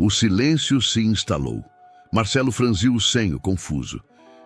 O silêncio se instalou. Marcelo franziu o senho, confuso.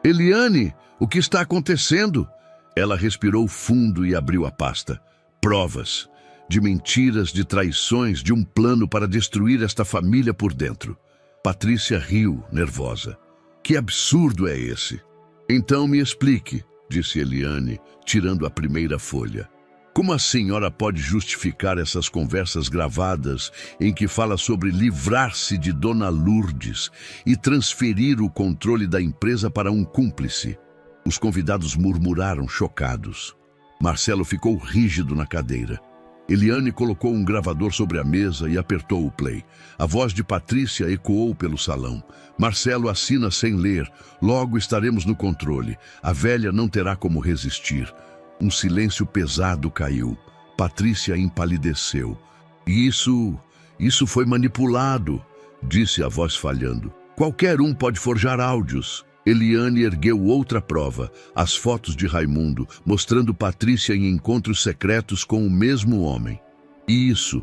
"Eliane, o que está acontecendo?" Ela respirou fundo e abriu a pasta. Provas. De mentiras, de traições, de um plano para destruir esta família por dentro. Patrícia riu, nervosa. "Que absurdo é esse?" "Então me explique", disse Eliane, tirando a primeira folha. "Como a senhora pode justificar essas conversas gravadas em que fala sobre livrar-se de Dona Lourdes e transferir o controle da empresa para um cúmplice?" Os convidados murmuraram, chocados. Marcelo ficou rígido na cadeira. Eliane colocou um gravador sobre a mesa e apertou o play. A voz de Patrícia ecoou pelo salão. "Marcelo assina sem ler. Logo estaremos no controle. A velha não terá como resistir." Um silêncio pesado caiu. Patrícia empalideceu. Isso foi manipulado", disse a voz falhando. "Qualquer um pode forjar áudios." Eliane ergueu outra prova, as fotos de Raimundo, mostrando Patrícia em encontros secretos com o mesmo homem. E isso,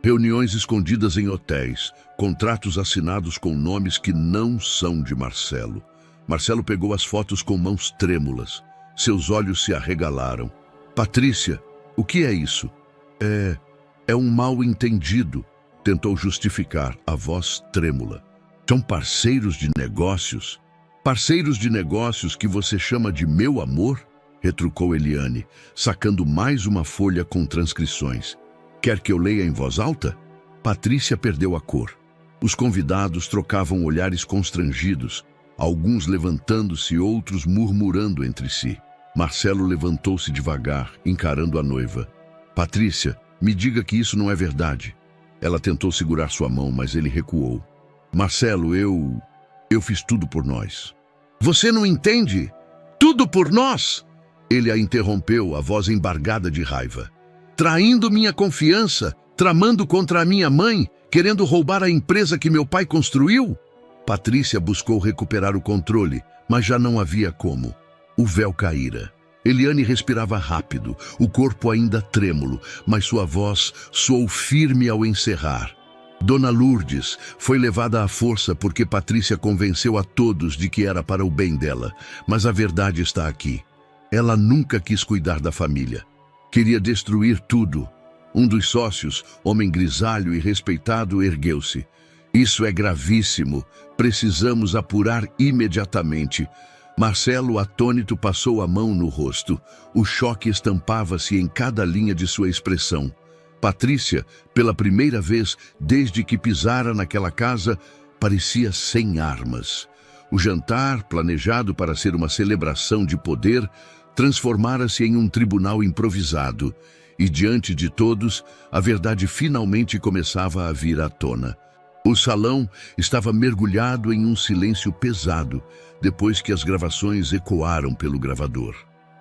reuniões escondidas em hotéis, contratos assinados com nomes que não são de Marcelo. Marcelo pegou as fotos com mãos trêmulas. Seus olhos se arregalaram. "Patrícia, o que é isso?" É um mal-entendido", tentou justificar, a voz trêmula. "São parceiros de negócios?" "Parceiros de negócios que você chama de meu amor?" retrucou Eliane, sacando mais uma folha com transcrições. "Quer que eu leia em voz alta?" Patrícia perdeu a cor. Os convidados trocavam olhares constrangidos, alguns levantando-se, outros murmurando entre si. Marcelo levantou-se devagar, encarando a noiva. "Patrícia, me diga que isso não é verdade." Ela tentou segurar sua mão, mas ele recuou. "Marcelo, eu fiz tudo por nós." "Você não entende? Tudo por nós?" Ele a interrompeu, a voz embargada de raiva. "Traindo minha confiança, tramando contra a minha mãe, querendo roubar a empresa que meu pai construiu?" Patrícia buscou recuperar o controle, mas já não havia como. O véu caíra. Eliane respirava rápido, o corpo ainda trêmulo, mas sua voz soou firme ao encerrar. Dona Lourdes foi levada à força porque Patrícia convenceu a todos de que era para o bem dela, mas a verdade está aqui. Ela nunca quis cuidar da família. Queria destruir tudo. Um dos sócios, homem grisalho e respeitado, ergueu-se. "Isso é gravíssimo. Precisamos apurar imediatamente." Marcelo, atônito, passou a mão no rosto. O choque estampava-se em cada linha de sua expressão. Patrícia, pela primeira vez desde que pisara naquela casa, parecia sem armas. O jantar, planejado para ser uma celebração de poder, transformara-se em um tribunal improvisado. E diante de todos, a verdade finalmente começava a vir à tona. O salão estava mergulhado em um silêncio pesado, depois que as gravações ecoaram pelo gravador.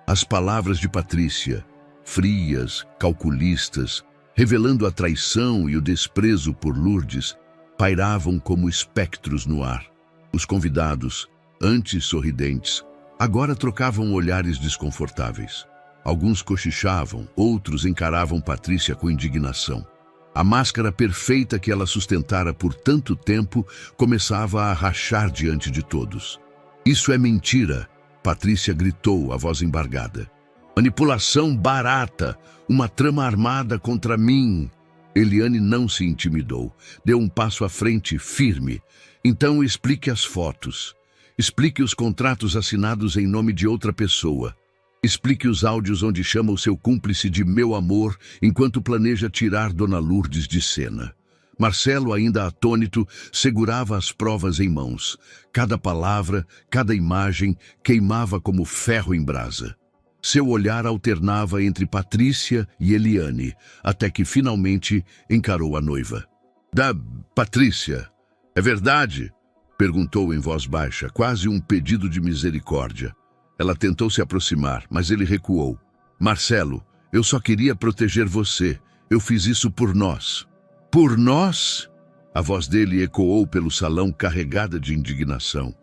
As palavras de Patrícia, frias, calculistas, revelando a traição e o desprezo por Lourdes, pairavam como espectros no ar. Os convidados, antes sorridentes, agora trocavam olhares desconfortáveis. Alguns cochichavam, outros encaravam Patrícia com indignação. A máscara perfeita que ela sustentara por tanto tempo começava a rachar diante de todos. "Isso é mentira!" Patrícia gritou, a voz embargada. "Manipulação barata! Uma trama armada contra mim!" Eliane não se intimidou. Deu um passo à frente, firme. "Então explique as fotos. Explique os contratos assinados em nome de outra pessoa. Explique os áudios onde chama o seu cúmplice de meu amor, enquanto planeja tirar Dona Lourdes de cena." Marcelo, ainda atônito, segurava as provas em mãos. Cada palavra, cada imagem queimava como ferro em brasa. Seu olhar alternava entre Patrícia e Eliane, até que finalmente encarou a noiva. Patrícia, é verdade?" perguntou em voz baixa, quase um pedido de misericórdia. Ela tentou se aproximar, mas ele recuou. "Marcelo, eu só queria proteger você. Eu fiz isso por nós." "Por nós?" A voz dele ecoou pelo salão carregada de indignação.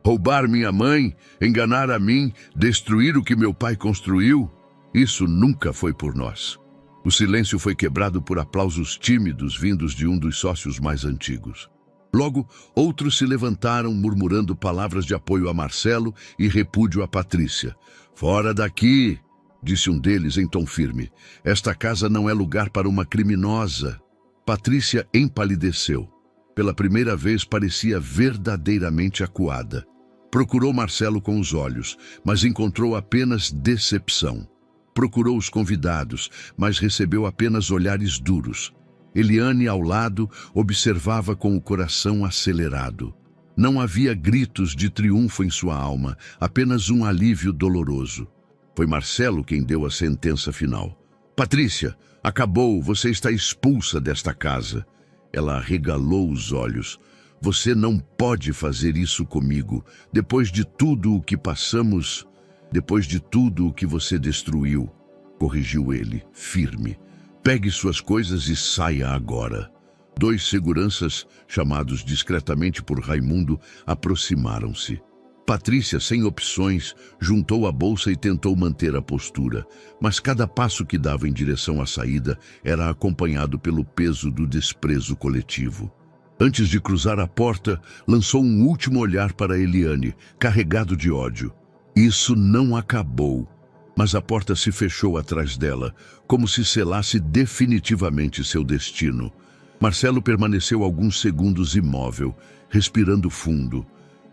"Roubar minha mãe, enganar a mim, destruir o que meu pai construiu? Isso nunca foi por nós." O silêncio foi quebrado por aplausos tímidos vindos de um dos sócios mais antigos. Logo, outros se levantaram murmurando palavras de apoio a Marcelo e repúdio a Patrícia. "Fora daqui!" disse um deles em tom firme. "Esta casa não é lugar para uma criminosa." Patrícia empalideceu. Pela primeira vez parecia verdadeiramente acuada. Procurou Marcelo com os olhos, mas encontrou apenas decepção. Procurou os convidados, mas recebeu apenas olhares duros. Eliane, ao lado, observava com o coração acelerado. Não havia gritos de triunfo em sua alma, apenas um alívio doloroso. Foi Marcelo quem deu a sentença final. "Patrícia, acabou, você está expulsa desta casa." Ela arregalou os olhos. "Você não pode fazer isso comigo. Depois de tudo o que passamos, depois de tudo o que você destruiu." Corrigiu ele, firme. "Pegue suas coisas e saia agora." Dois seguranças, chamados discretamente por Raimundo, aproximaram-se. Patrícia, sem opções, juntou a bolsa e tentou manter a postura, mas cada passo que dava em direção à saída era acompanhado pelo peso do desprezo coletivo. Antes de cruzar a porta, lançou um último olhar para Eliane, carregado de ódio. Isso não acabou, mas a porta se fechou atrás dela, como se selasse definitivamente seu destino. Marcelo permaneceu alguns segundos imóvel, respirando fundo.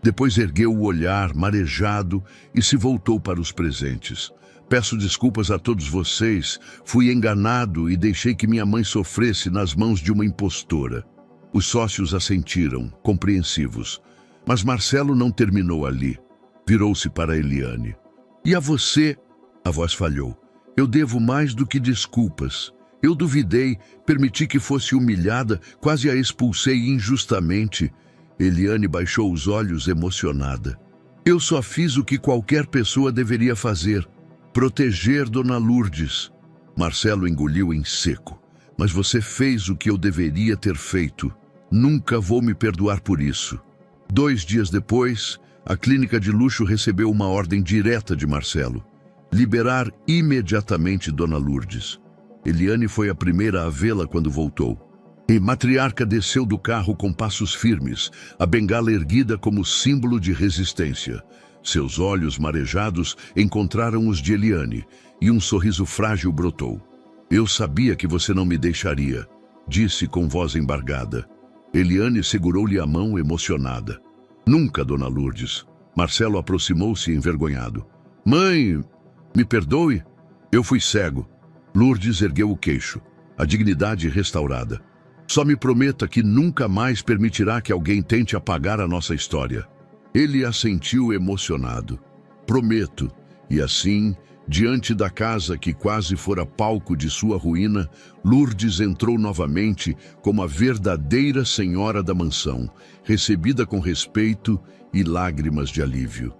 Depois ergueu o olhar, marejado, e se voltou para os presentes. "Peço desculpas a todos vocês. Fui enganado e deixei que minha mãe sofresse nas mãos de uma impostora." Os sócios assentiram, compreensivos. Mas Marcelo não terminou ali. Virou-se para Eliane. "E a você?" A voz falhou. "Eu devo mais do que desculpas. Eu duvidei, permiti que fosse humilhada, quase a expulsei injustamente." Eliane baixou os olhos emocionada. "Eu só fiz o que qualquer pessoa deveria fazer. Proteger Dona Lourdes." Marcelo engoliu em seco. "Mas você fez o que eu deveria ter feito. Nunca vou me perdoar por isso." 2 dias depois, a clínica de luxo recebeu uma ordem direta de Marcelo. Liberar imediatamente Dona Lourdes. Eliane foi a primeira a vê-la quando voltou. E matriarca desceu do carro com passos firmes, a bengala erguida como símbolo de resistência. Seus olhos marejados encontraram os de Eliane, e um sorriso frágil brotou. "Eu sabia que você não me deixaria", disse com voz embargada. Eliane segurou-lhe a mão emocionada. "Nunca, Dona Lourdes." Marcelo aproximou-se envergonhado. "Mãe, me perdoe. Eu fui cego." Lourdes ergueu o queixo, a dignidade restaurada. "Só me prometa que nunca mais permitirá que alguém tente apagar a nossa história." Ele assentiu emocionado. "Prometo." E assim, diante da casa que quase fora palco de sua ruína, Lourdes entrou novamente como a verdadeira senhora da mansão, recebida com respeito e lágrimas de alívio.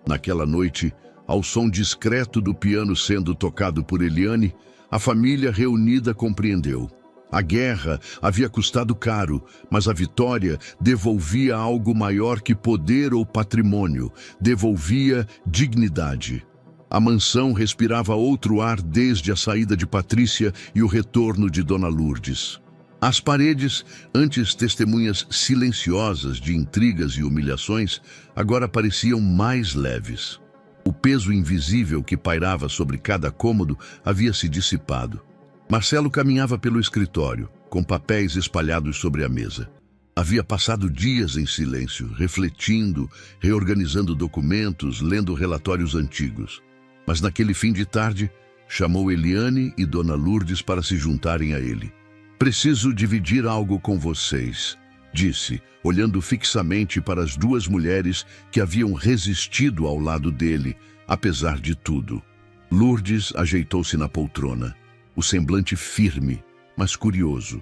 Naquela noite, ao som discreto do piano sendo tocado por Eliane, A família reunida compreendeu. A guerra havia custado caro, mas a vitória devolvia algo maior que poder ou patrimônio, devolvia dignidade. A mansão respirava outro ar desde a saída de Patrícia e o retorno de Dona Lourdes. As paredes, antes testemunhas silenciosas de intrigas e humilhações, agora pareciam mais leves. O peso invisível que pairava sobre cada cômodo havia se dissipado. Marcelo caminhava pelo escritório, com papéis espalhados sobre a mesa. Havia passado dias em silêncio, refletindo, reorganizando documentos, lendo relatórios antigos. Mas naquele fim de tarde, chamou Eliane e Dona Lourdes para se juntarem a ele. "Preciso dividir algo com vocês", disse, olhando fixamente para as duas mulheres que haviam resistido ao lado dele, apesar de tudo. Lourdes ajeitou-se na poltrona, o semblante firme, mas curioso.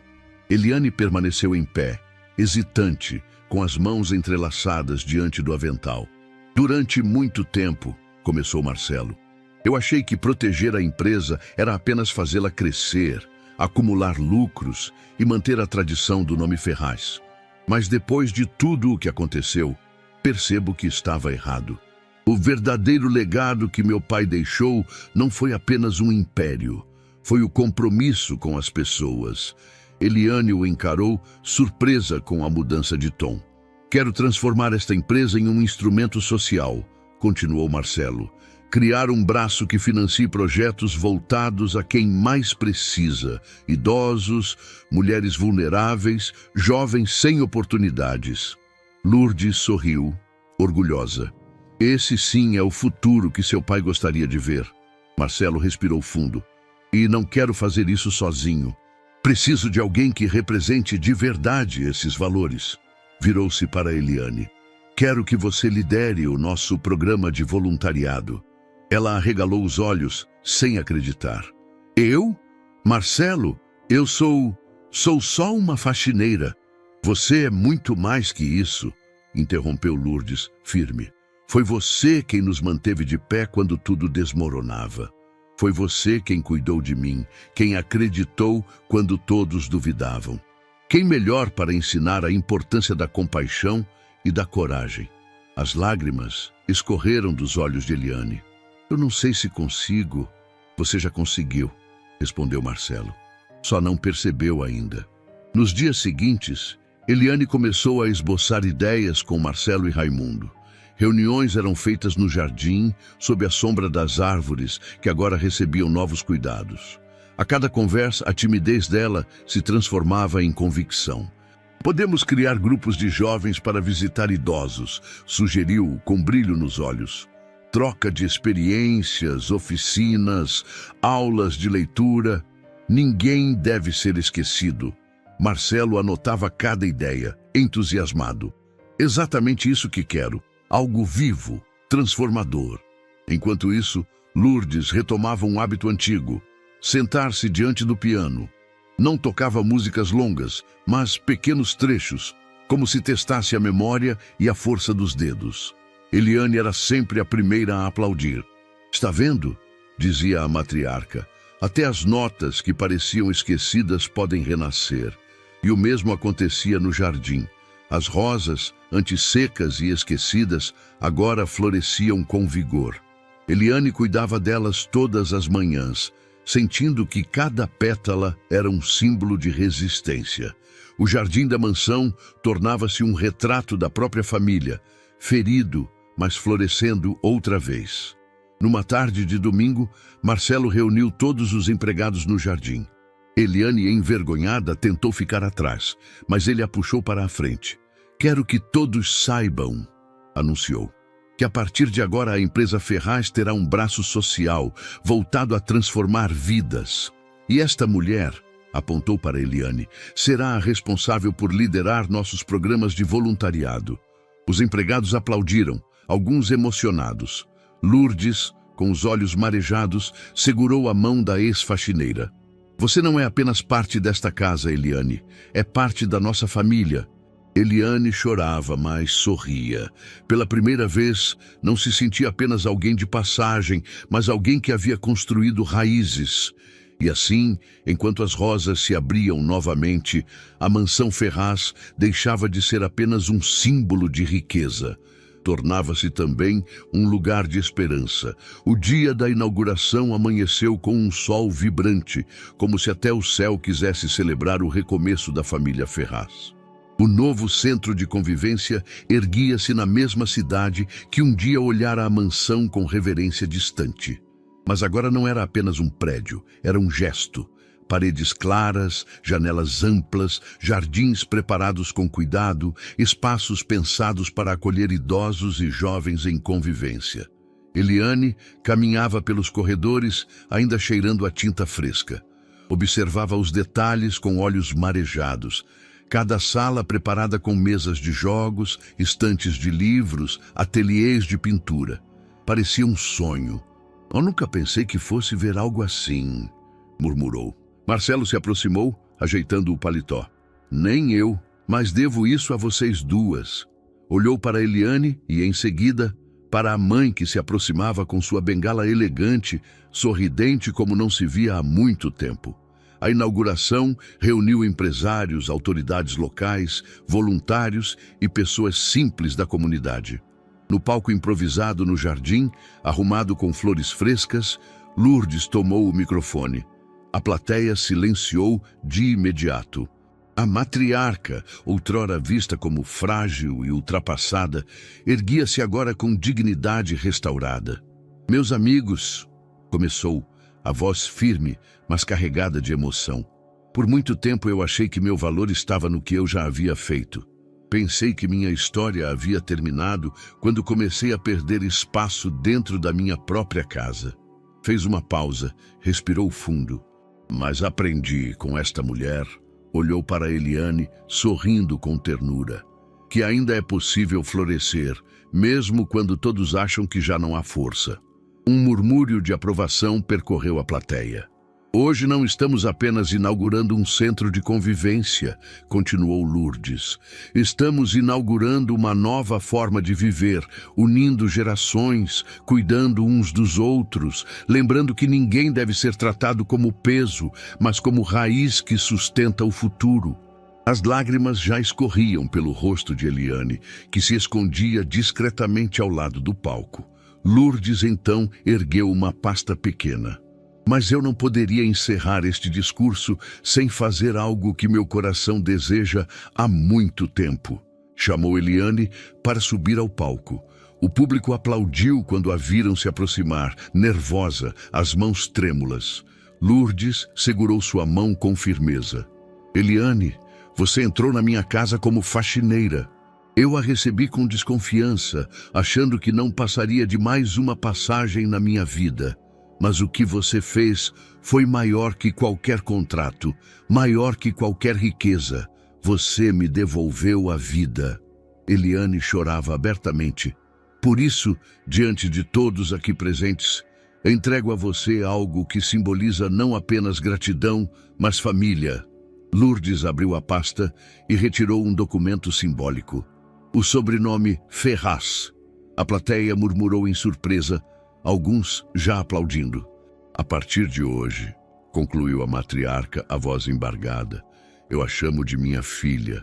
Eliane permaneceu em pé, hesitante, com as mãos entrelaçadas diante do avental. "Durante muito tempo", começou Marcelo, "eu achei que proteger a empresa era apenas fazê-la crescer, acumular lucros e manter a tradição do nome Ferraz. Mas depois de tudo o que aconteceu, percebo que estava errado. O verdadeiro legado que meu pai deixou não foi apenas um império, foi o compromisso com as pessoas." Eliane o encarou, surpresa com a mudança de tom. "Quero transformar esta empresa em um instrumento social", continuou Marcelo. "Criar um braço que financie projetos voltados a quem mais precisa, idosos, mulheres vulneráveis, jovens sem oportunidades." Lourdes sorriu, orgulhosa. Esse sim é o futuro que seu pai gostaria de ver. Marcelo respirou fundo. "E não quero fazer isso sozinho. Preciso de alguém que represente de verdade esses valores." Virou-se para Eliane. "Quero que você lidere o nosso programa de voluntariado." Ela arregalou os olhos, sem acreditar. "Eu? Marcelo? Eu sou só uma faxineira." "Você é muito mais que isso", interrompeu Lourdes, firme. "Foi você quem nos manteve de pé quando tudo desmoronava. Foi você quem cuidou de mim, quem acreditou quando todos duvidavam. Quem melhor para ensinar a importância da compaixão e da coragem?" As lágrimas escorreram dos olhos de Eliane. "Eu não sei se consigo." "Você já conseguiu", respondeu Marcelo. "Só não percebeu ainda." Nos dias seguintes, Eliane começou a esboçar ideias com Marcelo e Raimundo. Reuniões eram feitas no jardim, sob a sombra das árvores, que agora recebiam novos cuidados. A cada conversa, a timidez dela se transformava em convicção. "Podemos criar grupos de jovens para visitar idosos", sugeriu, com brilho nos olhos. "Troca de experiências, oficinas, aulas de leitura. Ninguém deve ser esquecido." Marcelo anotava cada ideia, entusiasmado. "Exatamente isso que quero. Algo vivo, transformador." Enquanto isso, Lourdes retomava um hábito antigo: sentar-se diante do piano. Não tocava músicas longas, mas pequenos trechos, como se testasse a memória e a força dos dedos. Eliane era sempre a primeira a aplaudir. "Está vendo?", dizia a matriarca. "Até as notas que pareciam esquecidas podem renascer." E o mesmo acontecia no jardim. As rosas, antes secas e esquecidas, agora floresciam com vigor. Eliane cuidava delas todas as manhãs, sentindo que cada pétala era um símbolo de resistência. O jardim da mansão tornava-se um retrato da própria família, ferido, mas florescendo outra vez. Numa tarde de domingo, Marcelo reuniu todos os empregados no jardim. Eliane, envergonhada, tentou ficar atrás, mas ele a puxou para a frente. "Quero que todos saibam", anunciou, "que a partir de agora a empresa Ferraz terá um braço social voltado a transformar vidas. E esta mulher", apontou para Eliane, "será a responsável por liderar nossos programas de voluntariado." Os empregados aplaudiram, alguns emocionados. Lourdes, com os olhos marejados, segurou a mão da ex-faxineira. "Você não é apenas parte desta casa, Eliane. É parte da nossa família." Eliane chorava, mas sorria. Pela primeira vez, não se sentia apenas alguém de passagem, mas alguém que havia construído raízes. E assim, enquanto as rosas se abriam novamente, a mansão Ferraz deixava de ser apenas um símbolo de riqueza. Tornava-se também um lugar de esperança. O dia da inauguração amanheceu com um sol vibrante, como se até o céu quisesse celebrar o recomeço da família Ferraz. O novo centro de convivência erguia-se na mesma cidade que um dia olhara a mansão com reverência distante. Mas agora não era apenas um prédio, era um gesto. Paredes claras, janelas amplas, jardins preparados com cuidado, espaços pensados para acolher idosos e jovens em convivência. Eliane caminhava pelos corredores, ainda cheirando a tinta fresca. Observava os detalhes com olhos marejados. Cada sala preparada com mesas de jogos, estantes de livros, ateliês de pintura. Parecia um sonho. Eu nunca pensei que fosse ver algo assim, murmurou. Marcelo se aproximou, ajeitando o paletó. Nem eu, mas devo isso a vocês duas. Olhou para Eliane e, em seguida, para a mãe que se aproximava com sua bengala elegante, sorridente como não se via há muito tempo. A inauguração reuniu empresários, autoridades locais, voluntários e pessoas simples da comunidade. No palco improvisado no jardim, arrumado com flores frescas, Lourdes tomou o microfone. A plateia silenciou de imediato. A matriarca, outrora vista como frágil e ultrapassada, erguia-se agora com dignidade restaurada. Meus amigos, começou, a voz firme, mas carregada de emoção. Por muito tempo eu achei que meu valor estava no que eu já havia feito. Pensei que minha história havia terminado quando comecei a perder espaço dentro da minha própria casa. Fez uma pausa, respirou fundo. Mas aprendi com esta mulher, olhou para Eliane, sorrindo com ternura, que ainda é possível florescer, mesmo quando todos acham que já não há força. Um murmúrio de aprovação percorreu a plateia. Hoje não estamos apenas inaugurando um centro de convivência, continuou Lourdes. Estamos inaugurando uma nova forma de viver, unindo gerações, cuidando uns dos outros, lembrando que ninguém deve ser tratado como peso, mas como raiz que sustenta o futuro. As lágrimas já escorriam pelo rosto de Eliane, que se escondia discretamente ao lado do palco. Lourdes então ergueu uma pasta pequena. Mas eu não poderia encerrar este discurso sem fazer algo que meu coração deseja há muito tempo. Chamou Eliane para subir ao palco. O público aplaudiu quando a viram se aproximar, nervosa, as mãos trêmulas. Lourdes segurou sua mão com firmeza. Eliane, você entrou na minha casa como faxineira. Eu a recebi com desconfiança, achando que não passaria de mais uma passagem na minha vida. Mas o que você fez foi maior que qualquer contrato, maior que qualquer riqueza. Você me devolveu a vida. Eliane chorava abertamente. Por isso, diante de todos aqui presentes, entrego a você algo que simboliza não apenas gratidão, mas família. Lourdes abriu a pasta e retirou um documento simbólico. O sobrenome Ferraz. A plateia murmurou em surpresa, alguns já aplaudindo. A partir de hoje, concluiu a matriarca, a voz embargada, eu a chamo de minha filha.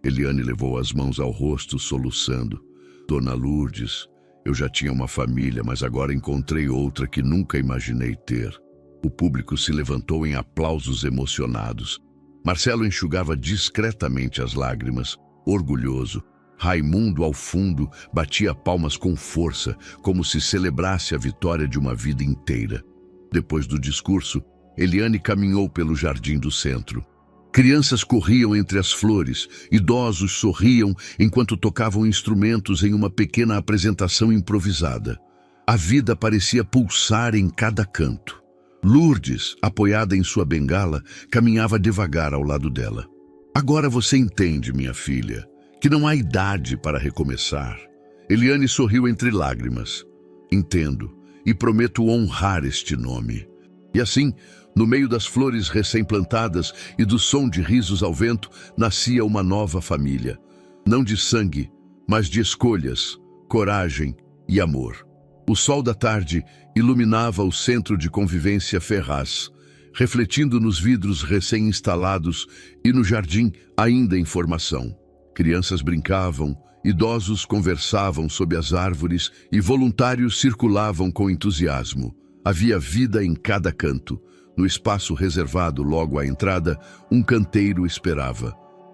Eliane levou as mãos ao rosto, soluçando. Dona Lourdes, eu já tinha uma família, mas agora encontrei outra que nunca imaginei ter. O público se levantou em aplausos emocionados. Marcelo enxugava discretamente as lágrimas, orgulhoso. Raimundo, ao fundo, batia palmas com força, como se celebrasse a vitória de uma vida inteira. Depois do discurso, Eliane caminhou pelo jardim do centro. Crianças corriam entre as flores, idosos sorriam enquanto tocavam instrumentos em uma pequena apresentação improvisada. A vida parecia pulsar em cada canto. Lourdes, apoiada em sua bengala, caminhava devagar ao lado dela. Agora você entende, minha filha, que não há idade para recomeçar. Eliane sorriu entre lágrimas. Entendo, e prometo honrar este nome. E assim, no meio das flores recém-plantadas e do som de risos ao vento, nascia uma nova família. Não de sangue, mas de escolhas, coragem e amor. O sol da tarde iluminava o centro de convivência Ferraz, refletindo nos vidros recém-instalados e no jardim ainda em formação. Crianças brincavam, idosos conversavam sob as árvores e voluntários circulavam com entusiasmo. Havia vida em cada canto. No espaço reservado logo à entrada, um canteiro esperava.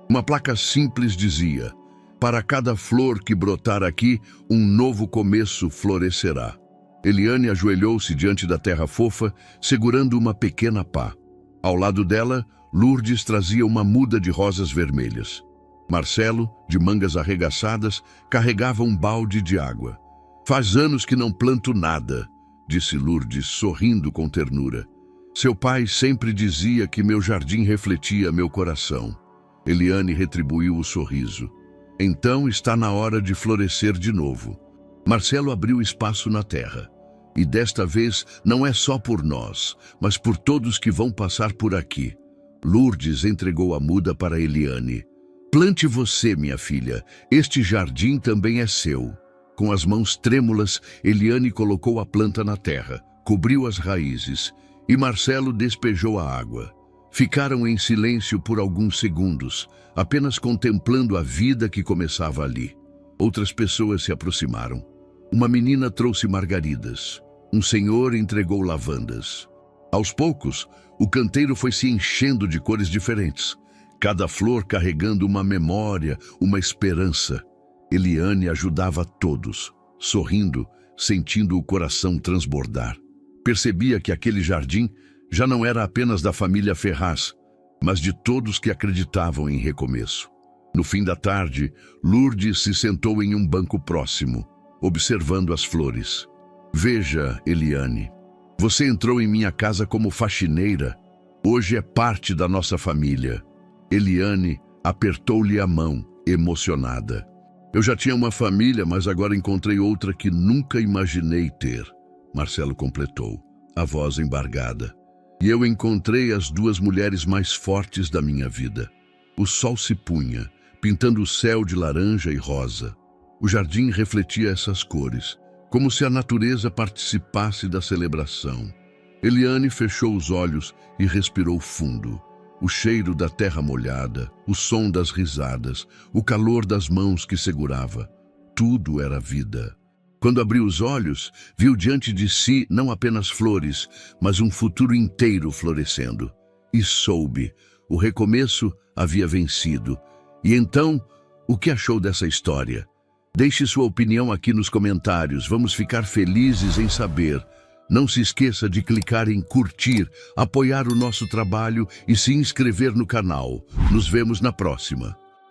Uma placa simples dizia: "Para cada flor que brotar aqui, um novo começo florescerá." Eliane ajoelhou-se diante da terra fofa, segurando uma pequena pá. Ao lado dela, Lourdes trazia uma muda de rosas vermelhas. Marcelo, de mangas arregaçadas, carregava um balde de água. "Faz anos que não planto nada", disse Lourdes, sorrindo com ternura. "Seu pai sempre dizia que meu jardim refletia meu coração." Eliane retribuiu o sorriso. "Então está na hora de florescer de novo." Marcelo abriu espaço na terra. "E desta vez não é só por nós, mas por todos que vão passar por aqui." Lourdes entregou a muda para Eliane. "Plante você, minha filha. Este jardim também é seu." Com as mãos trêmulas, Eliane colocou a planta na terra, cobriu as raízes, e Marcelo despejou a água. Ficaram em silêncio por alguns segundos, apenas contemplando a vida que começava ali. Outras pessoas se aproximaram. Uma menina trouxe margaridas. Um senhor entregou lavandas. Aos poucos, o canteiro foi se enchendo de cores diferentes, cada flor carregando uma memória, uma esperança. Eliane ajudava todos, sorrindo, sentindo o coração transbordar. Percebia que aquele jardim já não era apenas da família Ferraz, mas de todos que acreditavam em recomeço. No fim da tarde, Lourdes se sentou em um banco próximo, observando as flores. "Veja, Eliane, você entrou em minha casa como faxineira. Hoje é parte da nossa família." Eliane apertou-lhe a mão, emocionada. "Eu já tinha uma família, mas agora encontrei outra que nunca imaginei ter." Marcelo completou, a voz embargada. "E eu encontrei as duas mulheres mais fortes da minha vida." O sol se punha, pintando o céu de laranja e rosa. O jardim refletia essas cores, como se a natureza participasse da celebração. Eliane fechou os olhos e respirou fundo. O cheiro da terra molhada, o som das risadas, o calor das mãos que segurava. Tudo era vida. Quando abriu os olhos, viu diante de si não apenas flores, mas um futuro inteiro florescendo. E soube, o recomeço havia vencido. E então, o que achou dessa história? Deixe sua opinião aqui nos comentários, vamos ficar felizes em saber. Não se esqueça de clicar em curtir, apoiar o nosso trabalho e se inscrever no canal. Nos vemos na próxima.